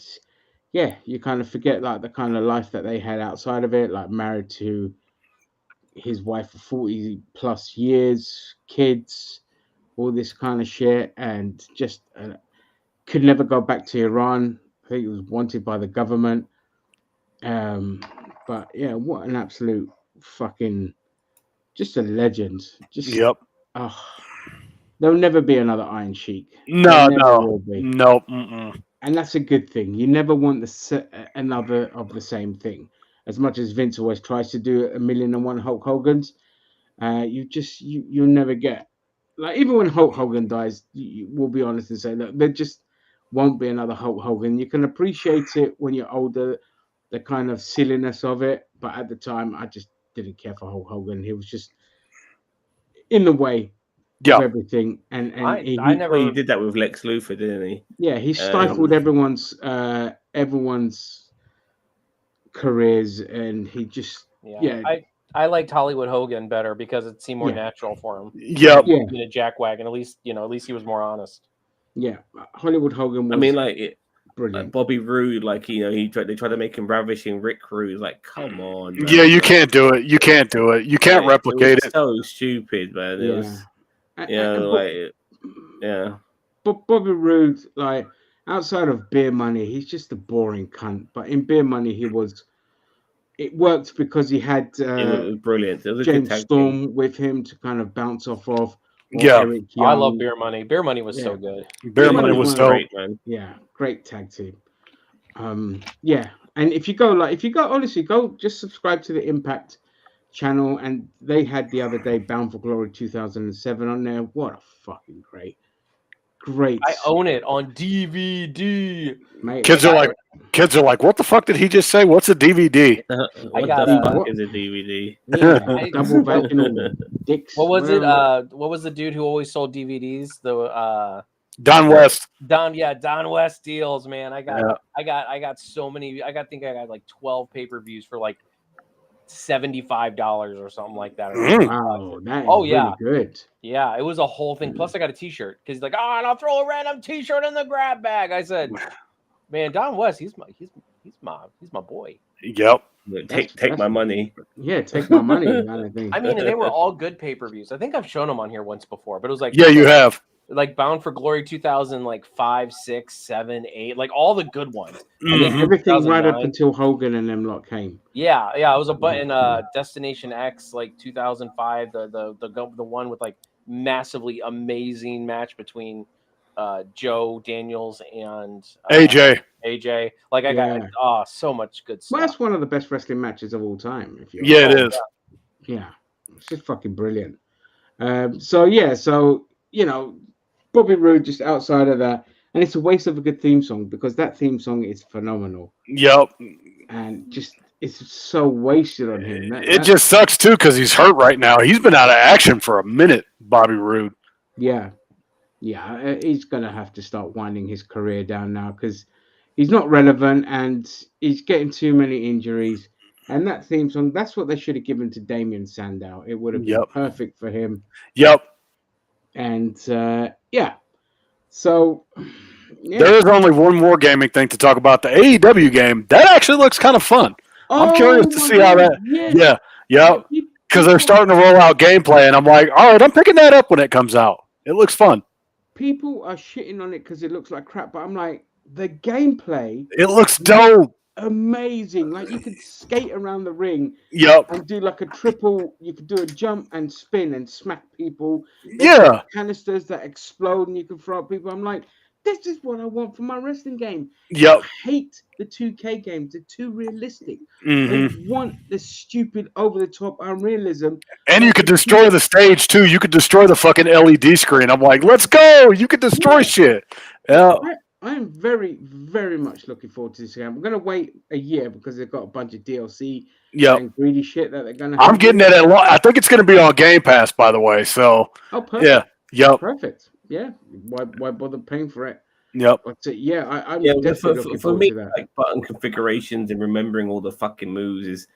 yeah, you kind of forget like the kind of life that they had outside of it, like married to his wife for 40 plus years, kids, all this kind of shit, and just could never go back to Iran. I think he was wanted by the government. But yeah, what an absolute fucking, just a legend. Just Yep. there'll never be another Iron Sheik. No, There never no, will be. no. Mm-mm. And that's a good thing. You never want another of the same thing. As much as Vince always tries to do 1,000,001 Hulk Hogan's, you'll never get, like, even when Hulk Hogan dies, we'll be honest and say, look, there just won't be another Hulk Hogan. You can appreciate it when you're older, the kind of silliness of it, but at the time, I just didn't care for Hulk Hogan. He was just in the way Yeah. of everything, and I he never. Well, he did that with Lex Luthor, didn't he? yeah, he stifled everyone's careers, and he just Yeah. I liked Hollywood Hogan better because it seemed more Yeah. natural for him. Yep. Yeah. In a jackwagon, at least he was more honest. yeah, Hollywood Hogan was I mean, like brilliant. Bobby Roode, like they tried to make him ravishing Rick Rude. Like, come on, man. Yeah, you can't do it. You can't do it. You can't Like, replicate it. it. Was so stupid, man. It was, yeah. But Bobby Roode, like, outside of Beer Money, he's just a boring cunt. But in Beer Money, it worked because he had It was brilliant. It was a James good tag Storm team. with him to kind of bounce off of. or Yeah. Eric Oh, I Young. love Beer Money. Beer Money was so good. Bear Yeah, Money he was was dope. Great, man. Yeah, great tag team. Yeah, and if you go, just subscribe to the Impact channel, and they had the other day Bound for Glory 2007 on there. What a fucking great. I own it on DVD. Mate, Kids are like, what the fuck did he just say? What's a DVD? What got the a- fuck is a DVD? yeah, double vaginal dicks. What was it? whatever. What was the dude who always sold DVDs? The Don West. Don West deals, man. I got so many. I got like 12 pay-per-views for like $75 or something like that. Wow, that is yeah. really good. Yeah, it was a whole thing. Plus, I got a T-shirt because he's like, and I'll throw a random T-shirt in the grab bag. I said, man, Don West, he's my boy. Yep. Take my money. Yeah, take my money, kind of thing. I mean, and they were all good pay-per-views. I think I've shown them on here once before, but it was like, Yeah, you have. like Bound for Glory 2000, like 5, 6, 7, 8, like all the good ones. And then Mhm. Everything right up 2009. until Hogan and them lot came. Yeah, it was a button. Destination X, like 2005, the one with like massively amazing match between Joe Daniels and AJ. AJ. Like I Yeah. got so much good stuff. Well, that's one of the best wrestling matches of all time. If you Yeah, it is. Yeah, it's just fucking brilliant. So Bobby Roode just outside of that, and it's a waste of a good theme song because that theme song is phenomenal, Yep. and just it's so wasted on him. It just sucks too because he's hurt right now. He's been out of action for a minute, Bobby Roode. yeah, he's gonna have to start winding his career down now because he's not relevant and he's getting too many injuries. And that theme song, that's what they should have given to Damien Sandow. It would have been Yep. perfect for him. Yep. And so There is only one more gaming thing to talk about. The AEW game that actually looks kind of fun. I'm curious to my see how God, that. Yeah. Because they're starting to roll out gameplay, and I'm like, all right, I'm picking that up when it comes out. It looks fun. People are shitting on it because it looks like crap, but I'm like, the gameplay, It looks dope. amazing. Like, you could skate around the ring Yep. and do like a triple. You could do a jump and spin and smack people. There's Yeah. canisters that explode and you can throw at people. I'm like, This is what I want from my wrestling game. Yep. I hate the 2K games. They're too realistic. hmm I want the stupid, over-the-top unrealism. And you like could the destroy 2K the stage too. You could destroy the fucking LED screen. I'm like, let's go. You could destroy Yeah. shit. Yeah. I am very, very much looking forward to this game. I'm going to wait a year because they've got a bunch of DLC Yep. and greedy shit that they're going to I'm getting it I think it's going to be on Game Pass, by the way. So, Oh, perfect. yeah. Yep. Perfect. Yeah. Why bother paying for it? Yep. But yeah, I'm Yeah, definitely looking for forward me, to that. like button configurations and remembering all the fucking moves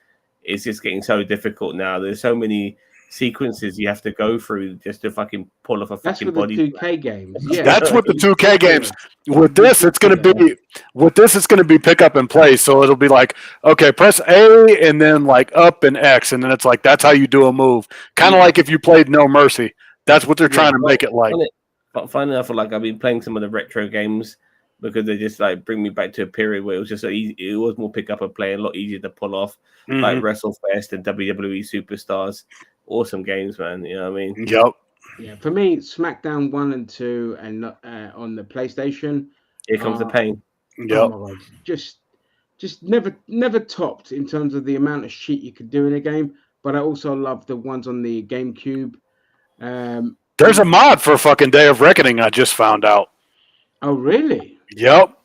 is just getting so difficult now. There's so many sequences you have to go through just to fucking pull off a That's fucking with the body. 2K games. Yeah. That's with the 2K games. Yeah. With this, it's going to be pick up and play. So it'll be like, okay, press A and then like up and X, and then it's like that's how you do a move. Kind of like if you played No Mercy. That's what they're trying to make it like. But funny enough, like I've been playing some of the retro games because they just like bring me back to a period where it was just easy. It was more pick up and play, a lot easier to pull off, like WrestleFest and WWE Superstars. Awesome games, man. You know what I mean? Yep. Yeah. For me, SmackDown 1 and 2 and on the PlayStation. Here comes the pain. Yep. Oh my God. Just never topped in terms of the amount of shit you could do in a game. But I also love the ones on the GameCube. There's a mod for fucking Day of Reckoning. I just found out. Oh, really? Yep.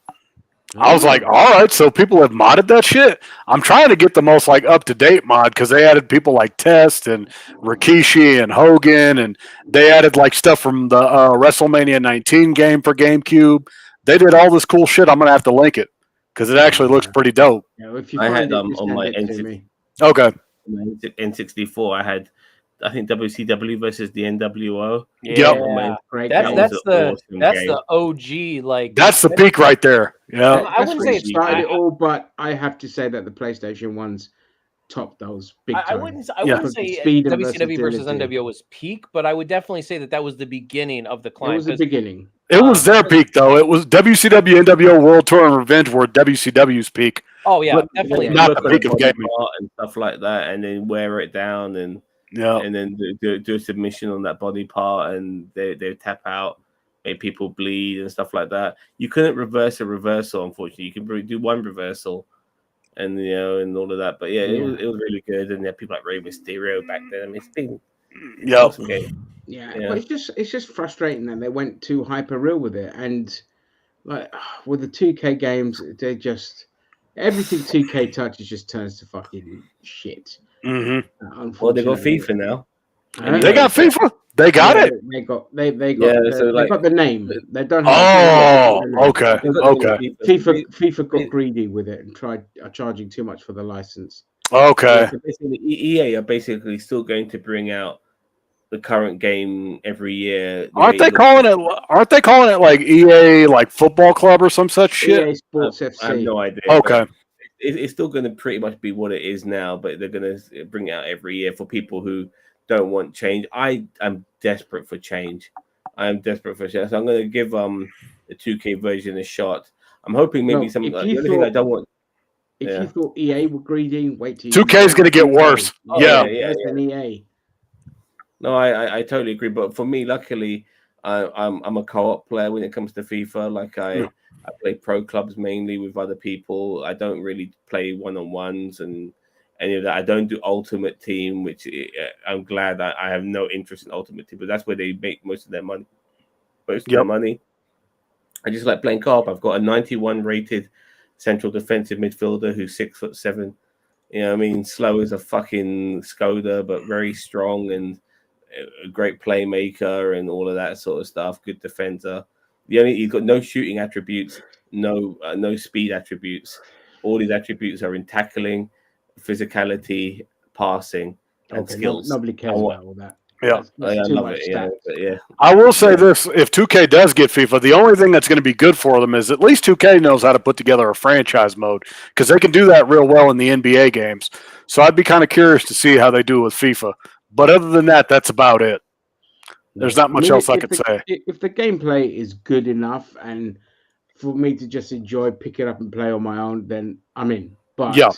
I was like, all right, so people have modded that shit. I'm trying to get the most like up to date mod because they added people like Test and Rikishi and Hogan, and they added like stuff from the WrestleMania 19 game for GameCube. They did all this cool shit. I'm gonna have to link it because it actually looks pretty dope. Yeah, if you I find had it, just on send my it to N64. me. Okay. N64. I had, I think WCW versus the NWO. Yep. Yeah. Great That's game. was that's an the awesome that's game. the OG like That's the peak right there. Yeah. I That's wouldn't where say it it's started peak. it all, but I have to say that the PlayStation ones topped those big I time. wouldn't Yeah. wouldn't say Speed and WCW versus versatility. NWO was peak, but I would definitely say that was the beginning of the It climb. was the 'cause beginning. It was their peak though. It was WCW, NWO, World Tour, and Revenge were WCW's peak. oh yeah, But- definitely. Not Look the at peak of body gaming. part and stuff like that, and then wear it down and Yeah. then do a submission on that body part, and they tap out, make people bleed and stuff like that. You couldn't reverse a reversal, unfortunately. You can probably do one reversal, and and all of that. But yeah, it was really good. And there people like Rey Mysterio back then. I mean, it's been Yep. awesome game. Yeah, Yeah. but it's just frustrating that they went too hyper real with it, and like with the 2K games, they just everything 2K touches just turns to fucking shit. hmm Well, they got Unfortunately. FIFA now. They got FIFA. They got Yeah, it. They got they got Yeah, so they like- got the name. They don't have Oh, the name. okay. They've got Okay. FIFA got It- greedy with it and tried charging too much for the license. Okay. So basically, EA are basically still going to bring out the current game every year. the Aren't way they it calling looks. it? Aren't they calling it like EA, like football club or some such shit? EA Sports I have FC. no idea. Okay. but it's still going to pretty much be what it is now, but they're going to bring it out every year for people who don't want change. I am desperate for change. I am desperate for change. So I'm going to give the 2K version a shot. I'm hoping maybe No, something. if Like, you the only thing I thought- don't want. If Yeah. you thought EA were greedy, wait till 2K is gonna get worse. Oh, Yeah. yeah. Than EA. No, I totally agree. But for me, luckily, I'm a co-op player when it comes to FIFA. Like I play pro clubs mainly with other people. I don't really play one-on-ones and any of that. I don't do Ultimate Team, which I'm glad that I have no interest in Ultimate Team, but that's where they make most of their money. I just like playing co-op. I've got a 91 rated central defensive midfielder who's 6'7". You know what I mean? Slow as a fucking Skoda, but very strong and a great playmaker and all of that sort of stuff. Good defender. He's got no shooting attributes, no speed attributes. All his attributes are in tackling, physicality, passing, and skills. Nobody cares about all that. Yeah. That's I too love much it. Yeah, stats. but yeah. I will say this: if 2K does get FIFA, the only thing that's going to be good for them is at least 2K knows how to put together a franchise mode because they can do that real well in the NBA games. So I'd be kind of curious to see how they do with FIFA. But other than that, that's about it. There's not much else I could say. If the gameplay is good enough and for me to just enjoy, pick it up and play on my own, then I'm in. But Yeah.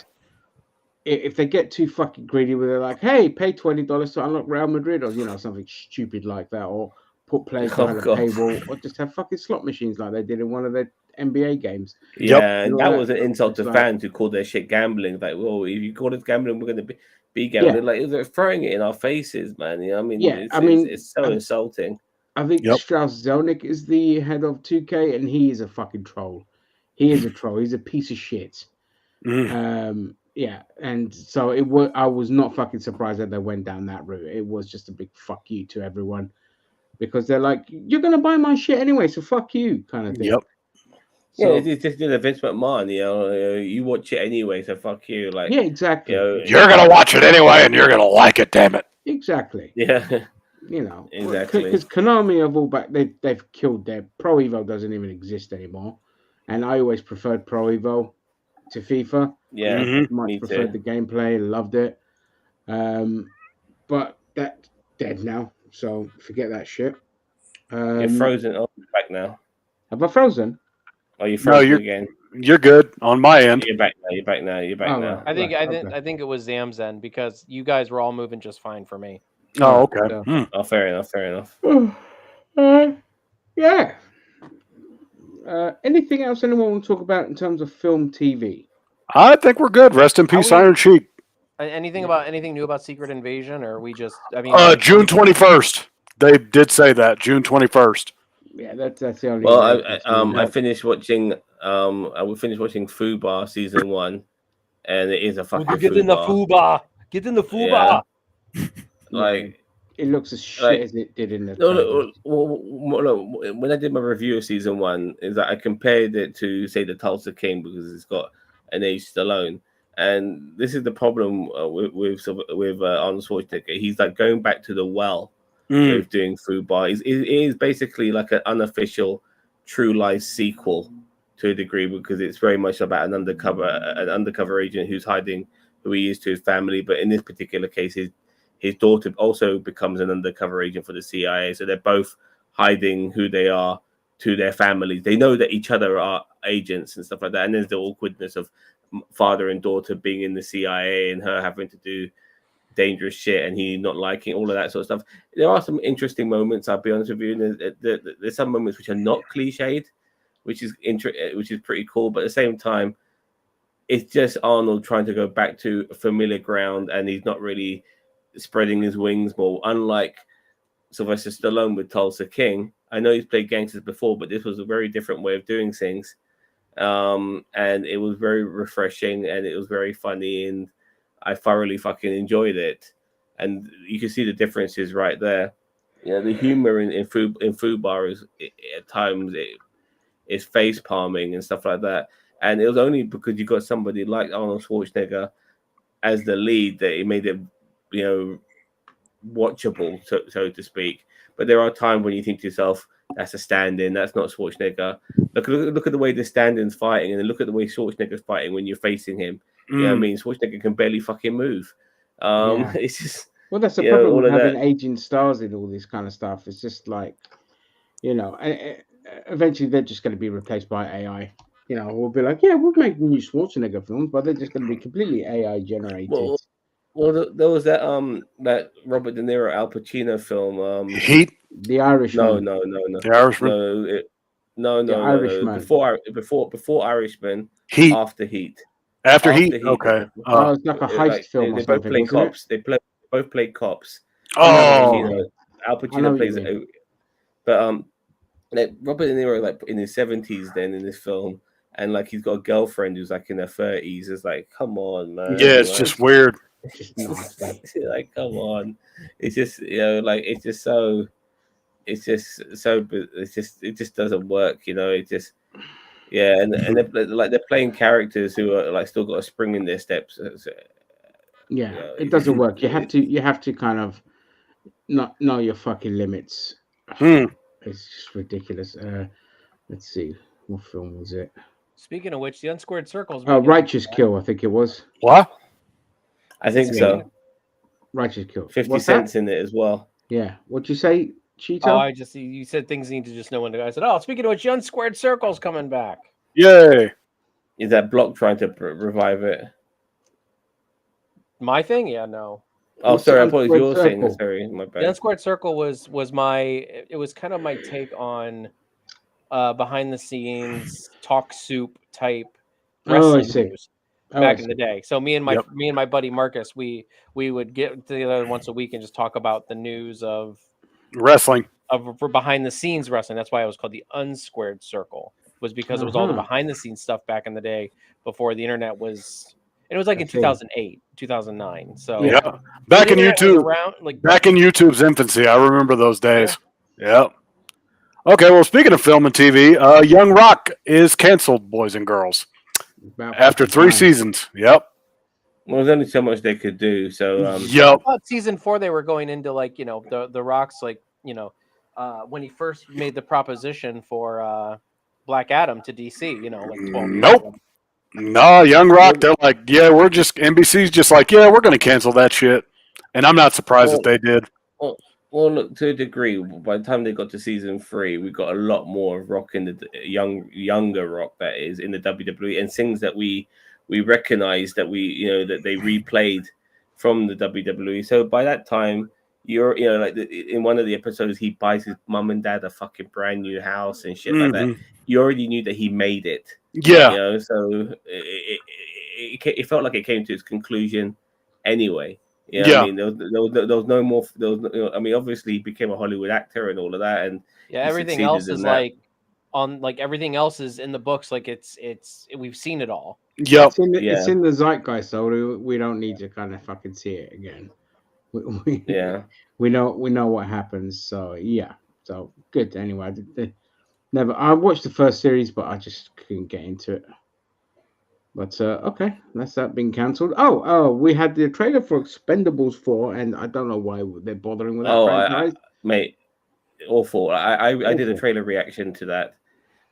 if they get too fucking greedy with it, like, hey, pay $20 to unlock Real Madrid or something stupid like that, or put players Oh, behind a God. paywall, or just have fucking slot machines like they did in one of their NBA games. Yeah, and And all that that was an stuff. insult It's to like- fans who called their shit gambling. Like, well, if you call it gambling, we're going to be gambling. Yeah. Like, they're throwing it in our faces, man. You know, what I mean, Yeah, it's, I mean, it's so insulting. I think Yep. Strauss Zelnick is the head of 2K, and he is a fucking troll. He is a troll. He's a piece of shit. Yeah, and so I was not fucking surprised that they went down that route. It was just a big fuck you to everyone because they're like, you're gonna buy my shit anyway, so fuck you, kind of thing. Yep. Yeah, So, it's just the Vince McMahon. You watch it anyway, so fuck you. Like, yeah, exactly. You're gonna watch it anyway, and you're gonna like it. Damn it. Exactly. yeah, You know, Exactly. because Konami have all back. They've killed their Pro Evo doesn't even exist anymore, and I always preferred Pro Evo to FIFA. yeah, Mhm. Much me preferred too. the gameplay, loved it. But that's dead now, so forget that shit. You're frozen. Oh, you're back now. Have I frozen? Oh, you frozen you're- again. You're good on my end. You're back now. You're back now. You're back Oh, now. right. I think okay. I think it was Zamzen because you guys were all moving just fine for me. Oh, okay. So- Hmm. Oh, fair enough. Fair enough. Yeah. Anything else anyone want to talk about in terms of film, TV? I think we're good. Rest in peace, we- Iron Sheik. Anything about anything new about Secret Invasion, or we just? I mean, June 21st. They did say that June 21st. Yeah, that's the only. Well, I I finished watching. I will finish watching Fubar season 1, and it is a fucking Get in the Fubar. Fuba. Get in the Fuba. Yeah. Like, it looks as shit like- as it did in the. no, trailers. when I did my review of season 1, is that I compared it to, say, the Tulsa King because it's got an age Stallone, and this is the problem with Arnold Schwarzenegger. He's like going back to the well with doing Fubar. It is basically like an unofficial True Lies sequel to a degree because it's very much about an undercover agent who's hiding who he is to his family. But in this particular case, his daughter also becomes an undercover agent for the CIA. So they're both hiding who they are to their families. They know that each other are agents and stuff like that. And there's the awkwardness of father and daughter being in the CIA and her having to do dangerous shit and he not liking all of that sort of stuff. There are some interesting moments, I'll be honest with you. And there's some moments which are not cliched, which is pretty cool. But at the same time, it's just Arnold trying to go back to familiar ground, and he's not really spreading his wings more. Unlike Sylvester Stallone with Tulsa King, I know he's played gangsters before, but this was a very different way of doing things, and it was very refreshing and it was very funny, and I thoroughly fucking enjoyed it. And you can see the differences right there. You know, the humor in Fubar is at times is face palming and stuff like that. And it was only because you got somebody like Arnold Schwarzenegger as the lead that it made it, watchable, so to speak. But there are times when you think to yourself, that's a stand-in, that's not Schwarzenegger. Look at the way the stand-in's fighting, and then look at the way Schwarzenegger's fighting when you're facing him. You know what I mean? Schwarzenegger can barely fucking move. Yeah. It's just... Well, that's the Yeah, problem all with of having that. aging stars in all this kind of stuff. It's just like, eventually they're just going to be replaced by AI. We'll be like, yeah, we'll make new Schwarzenegger films, but they're just going to be completely AI generated. Well, there was that Robert De Niro Al Pacino film. Heat. The Irishman. No. The Irishman. No. Irishman. Before Irishman. Heat. After Heat. After Heat. Okay. Oh, it's like a heist film or They both something, play wasn't it? cops. They both play cops. Oh. Al I know Pacino what plays you mean. but like Robert De Niro, like in his 70s then in this film, and like he's got a girlfriend who's like in her 30s. It's like, come on, man. Yeah, it's Like, just weird. Just nasty. like, come on. It's just it just doesn't work. It just and they're playing characters who are like still got a spring in their steps. Yeah, Yeah, it doesn't work. You have to kind of not know your fucking limits. Hmm. It's just ridiculous. Let's see, what film was it? Speaking of which, the Unsquared Circles. Oh, Righteous Kill, I think it was. What? I think so. Righteous Kill. 50 What's cents that? in it as well. Yeah. What'd you say, Cheeto? Oh, you said things need to just know when to go. I said, oh, speaking of which, the Unsquared Circles coming back. Yay. Is that Block trying to revive it? My thing? Yeah, no. Oh, What's the sorry. I thought Unsquared you were saying that. Circle? Sorry, my The bad. Unsquared Circle was my. It was kind of my take on behind the scenes talk soup type Oh, I wrestling see. news Oh, I back in the see. day. So me and Yep. my buddy Marcus, we would get together once a week and just talk about the news of Wrestling. for behind the scenes wrestling. That's why it was called the Unsquared Circle, was because it was all the Uh-huh. behind the scenes stuff back in the day before the internet was. And it was like in I see. 2008, 2009. So Yeah. Yeah. Back the in internet was YouTube. around, like Back in YouTube's infancy. I remember those days. Yep. Okay, well, speaking of film and TV, Young Rock is canceled, boys and girls, About after 3 time. seasons. Yep. Well, there's only so much they could do. So Yep. I thought season 4 they were going into like the Rock's like when he first made the proposition for Black Adam to DC, like 12 years Nope. ago. No, Young Rock, they're like, yeah, we're just, NBC's just like, yeah, we're going to cancel that shit. And I'm not surprised that they did. Well, look, to a degree, by the time they got to season 3, we got a lot more of Rock in the younger Rock that is in the WWE, and things that we recognize that that they replayed from the WWE. So by that time, you're like in one of the episodes, he buys his mum and dad a fucking brand new house and shit like that. Mhm. You already knew that he made it. Yeah. So it felt like it came to its conclusion anyway. Yeah. I mean, there was no more. I mean, obviously, he became a Hollywood actor and all of that, and Yeah, he everything succeeded else in is that. everything else is in the books. Like it's we've seen it all. Yep. It's in the zeitgeist, so we don't need to kind of fucking see it again. Yeah. We know what happens. So yeah, so good. Anyway, I watched the first series, but I just couldn't get into it. But okay, that's that being cancelled. Oh, we had the trailer for Expendables 4, and I don't know why they're bothering with that Oh, franchise. mate, awful. I did a Awful. trailer reaction to that.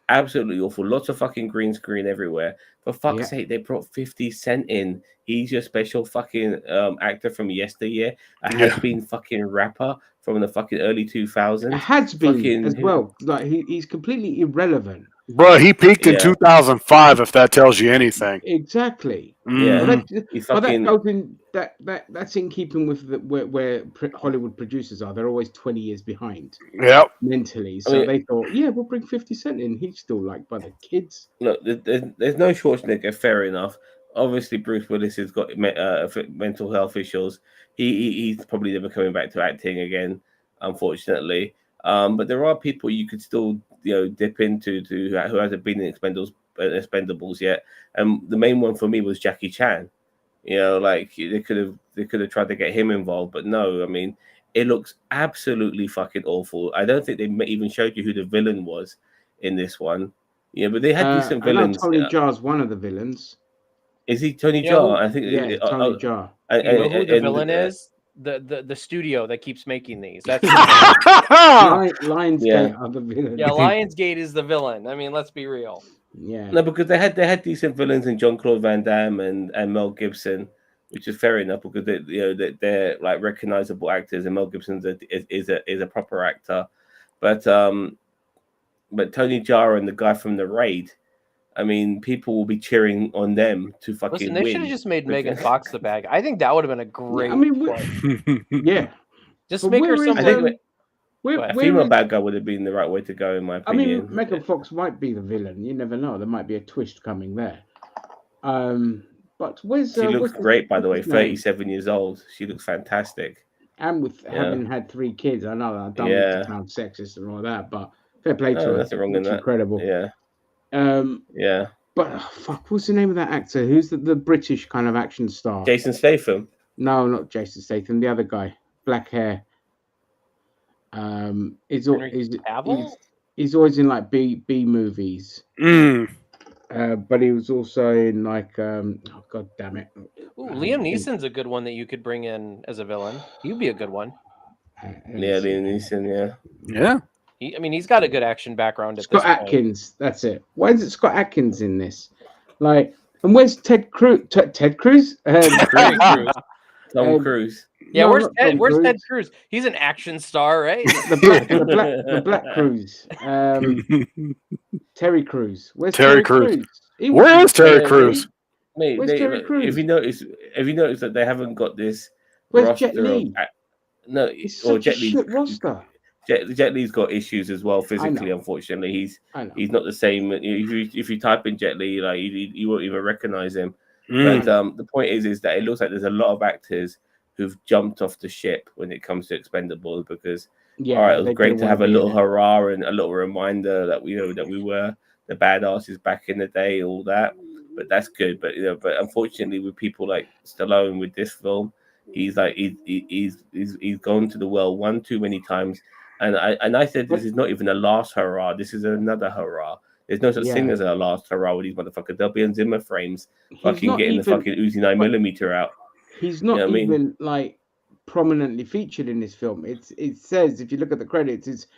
Absolutely awful. Lots of fucking green screen everywhere. For fuck's sake, they brought 50 Cent in. He's your special fucking actor from yesteryear. A has-been fucking rapper from the fucking early 2000s. Has been Fucking- as well. Like he's completely irrelevant. Bro, he peaked in Yeah. 2005, if that tells you anything. Exactly. Yeah. But He that fucking goes in that's in keeping with where Hollywood producers are. They're always 20 years behind Yep. mentally. I So mean- they thought, yeah, we'll bring 50 Cent in. He's still liked by the kids. look. There's no Schwarzenegger. Fair enough. Obviously, Bruce Willis has got mental health issues. He's probably never coming back to acting again, unfortunately. But there are people you could still dip into who hasn't been in Expendables yet. And the main one for me was Jackie Chan. Like they could have tried to get him involved, but no. I mean, it looks absolutely fucking awful. I don't think they even showed you who the villain was in this one. Yeah, but they had decent I know villains. Tony Jaa's one of the villains. Is he Tony Yeah, Jaa? I think. Yeah, Tony Jaa. You know who the and- villain is? The studio that keeps making these. That's Lionsgate Yeah. are the villains. yeah. Lionsgate is the villain. I mean, let's be real. Yeah. No, because they had decent villains in Jean-Claude Van Damme and Mel Gibson, which is fair enough because they're like recognizable actors, and Mel Gibson is a proper actor, but Tony Jaa and the guy from The Raid, I mean, people will be cheering on them to fucking Listen, they win. should have just made because- Megan Fox the bad guy. I think that would have been a great. I mean, play. yeah. Just But make her where is, someone. I think Where, a where female is- bad guy would have been the right way to go, in my I mean, opinion. Megan Fox might be the villain. You never know. There might be a twist coming there. But where's She looks what's his- great, by the way. what's his name? 37 years old. She looks fantastic. And with Yeah. having had 3 kids, I know that I don't mean Yeah. to sound sexist and all that, but fair play to No, her. nothing wrong in Looks that. incredible. Yeah, But fuck, what's the name of that actor? Who's the British kind of action star? Jason Statham. No, not Jason Statham. The other guy, black hair. He's Cavill? he's always in like B movies. But he was also in like oh god damn it. Ooh, Liam Neeson's a good one that you could bring in as a villain. He'd be a good one. Yeah, Liam Neeson. Yeah. Yeah. He's got a good action background at Scott this point. Atkins. That's it. Why is it Scott Atkins in this? Like, and where's Ted Cruz? Ted Cruz? Terry Crews. Tom Um, Cruise. Yeah, No, where's not Ted? Tom Where's Cruise. Ted Cruz? He's an action star, right? the Black Cruz. Terry Crews. Where's Terry Terry Crews. Crews? He Where was- is Terry Yeah, Crews? Where's Terry Crews? If you notice that they haven't got this Where's Jet roster of Li? no, It's or such a Jet Li's shit roster. Jet Li's got issues as well physically. know. Unfortunately, I know. he's not the same. If you type in Jet Li, like you won't even recognize him. Mm. But the point is that it looks like there's a lot of actors who've jumped off the ship when it comes to Expendables because Yeah, all right, it was they great didn't to wanna have a be in little it. hurrah and a little reminder that we were the badasses back in the day, all that. But that's good. But unfortunately, with people like Stallone with this film, he's like he's gone to the well one too many times. And I said this is not even a last hurrah. This is another hurrah. There's no such thing Yeah. as a last hurrah with these motherfuckers. They'll be on Zimmer frames, He's fucking not getting the even fucking Uzi 9mm out. he's You know not what I mean? even like prominently featured in this film. It says if you look at the credits, it's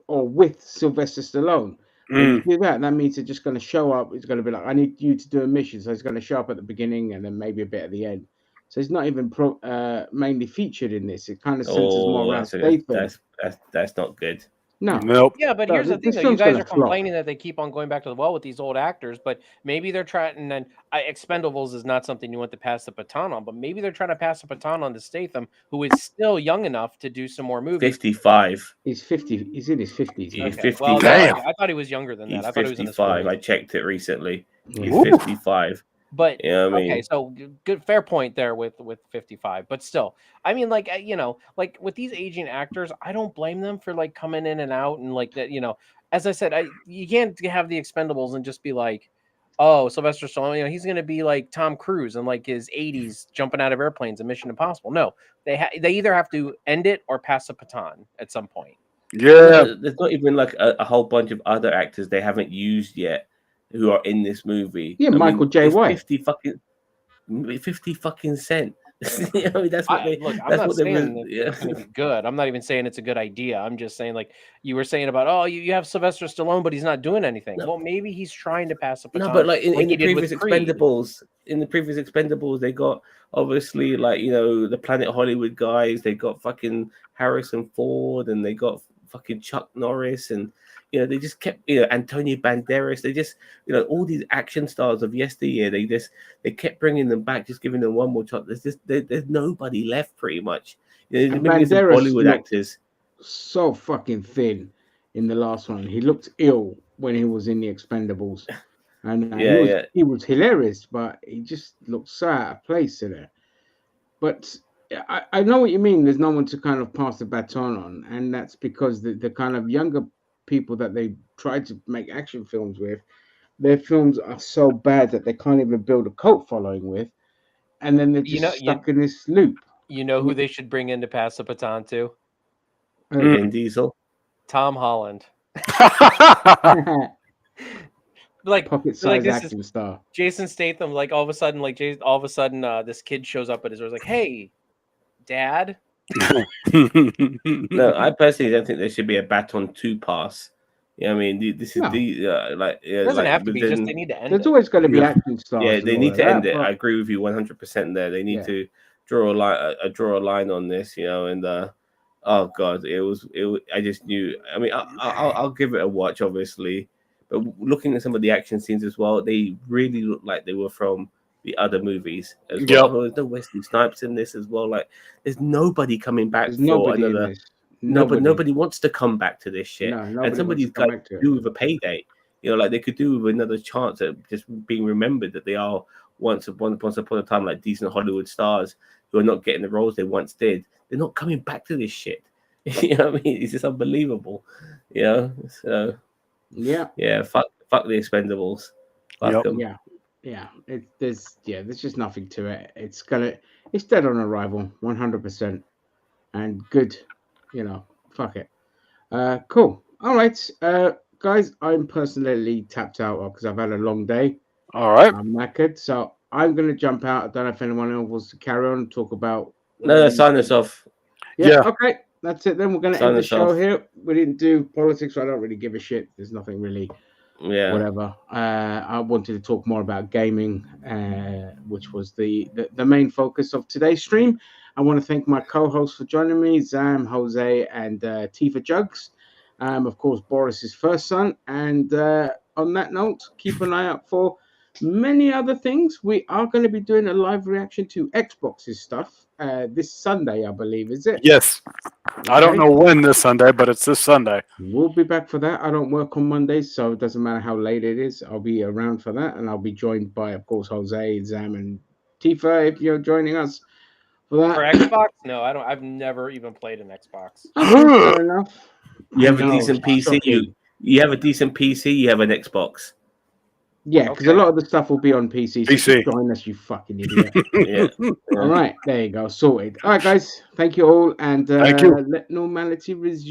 or with Sylvester Stallone. When you do that, that means they're just going to show up. It's going to be like, I need you to do a mission, so it's going to show up at the beginning and then maybe a bit at the end. So it's not even mainly featured in this. It kind of centers more Oh, around Statham. that's not good. No, Nope. Yeah, but No, here's the thing, this though. You film's guys gonna are flop. complaining that they keep on going back to the well with these old actors, but maybe they're trying. And then Expendables is not something you want to pass the baton on, but maybe they're trying to pass the baton on to Statham, who is still young enough to do some more movies. 55. he's 50. He's in his 50s. He's now. 55. Well, Damn. I thought he was younger than that. He's I thought he was in his 55. 40s. I checked it recently. He's Ooh. 55. But You know what I mean? okay, so good, fair point there with 55. But still, I mean, like like with these aging actors, I don't blame them for like coming in and out and like that. As I said, you can't have the Expendables and just be like, oh, Sylvester Stallone, he's gonna be like Tom Cruise in like his 80s, jumping out of airplanes in Mission Impossible. No, they either have to end it or pass a baton at some point. Yeah. There's not even like a whole bunch of other actors they haven't used yet who are in this movie. Yeah, Michael J. it's White. 50 fucking cent. That's what they. Look, I'm that's not what they. saying it's going to be good. I'm not even saying it's a good idea. I'm just saying, like you were saying about, oh, you have Sylvester Stallone, but he's not doing anything. No. well, maybe he's trying to pass a baton. No, but like in he the did with previous Creed. Expendables, they got obviously like the Planet Hollywood guys. They got fucking Harrison Ford, and they got fucking Chuck Norris, and they just kept Antonio Banderas. They just all these action stars of yesteryear. They kept bringing them back, just giving them one more shot. There's nobody left pretty much. And Maybe some Banderas Bollywood looked actors. so fucking thin in the last one. He looked ill when he was in the Expendables, and he was hilarious, but he just looked so out of place in it. But I know what you mean. There's no one to kind of pass the baton on, and that's because the kind of younger people that they tried to make action films with, their films are so bad that they can't even build a cult following with, and then they're just stuck in this loop. You know who they should bring in to pass the baton to? Vin Diesel. Tom Holland. Like pocket-sized this acting is star. Jason Statham. Like all of a sudden, this kid shows up at his door. Like, hey, Dad. No, I personally don't think there should be a baton to pass. I mean, this is It doesn't have to be. Just they need to end. There's always going to be acting stars. Yeah, they need to end it. But I agree with you 100% there. They need to draw a line on this, and oh god, it was. I just knew. I mean, I'll give it a watch, obviously, but looking at some of the action scenes as well, they really look like they were from the other movies as well. There's no Wesley Snipes in this as well. Like, there's nobody coming back for another. Nobody wants to come back to this shit, and somebody's got to do with a payday. Like they could do with another chance at just being remembered that they are once upon a time like decent Hollywood stars who are not getting the roles they once did. They're not coming back to this shit. You know what I mean? It's just unbelievable. So yeah. Fuck the Expendables. Fuck them. Yeah. There's just nothing to it. It's dead on arrival, 100%, and good. Fuck it. Cool. All right, guys. I'm personally tapped out because I've had a long day. All right. I'm knackered, so I'm gonna jump out. I don't know if anyone else wants to carry on and talk about. No, sign us off. Yeah. Okay. That's it. Then we're gonna Sign end the us show off. here. We didn't do politics, so I don't really give a shit. There's nothing really. Yeah. Whatever. I wanted to talk more about gaming, which was the main focus of today's stream. I want to thank my co-hosts for joining me, Zam, Jose, and Tifa Jugs. Of course, Boris's first son. And on that note, keep an eye out for many other things. We are going to be doing a live reaction to Xbox's stuff this Sunday, I believe, is it? Yes. I don't Okay. know when this Sunday, but it's this Sunday. We'll be back for that. I don't work on Mondays, so it doesn't matter how late it is. I'll be around for that, and I'll be joined by, of course, Jose, Zam, and Tifa if you're joining us for that. For Xbox? No, I don't. I've never even played an Xbox. Okay, fair enough. You have I a know, decent PC. shocking. You have a decent PC. You have an Xbox. Yeah, because Okay. a lot of the stuff will be on PC. So PC. just join us, you fucking idiot. Yeah. All right, there you go, sorted. All right, guys, thank you all, and Thank you. let normality resume.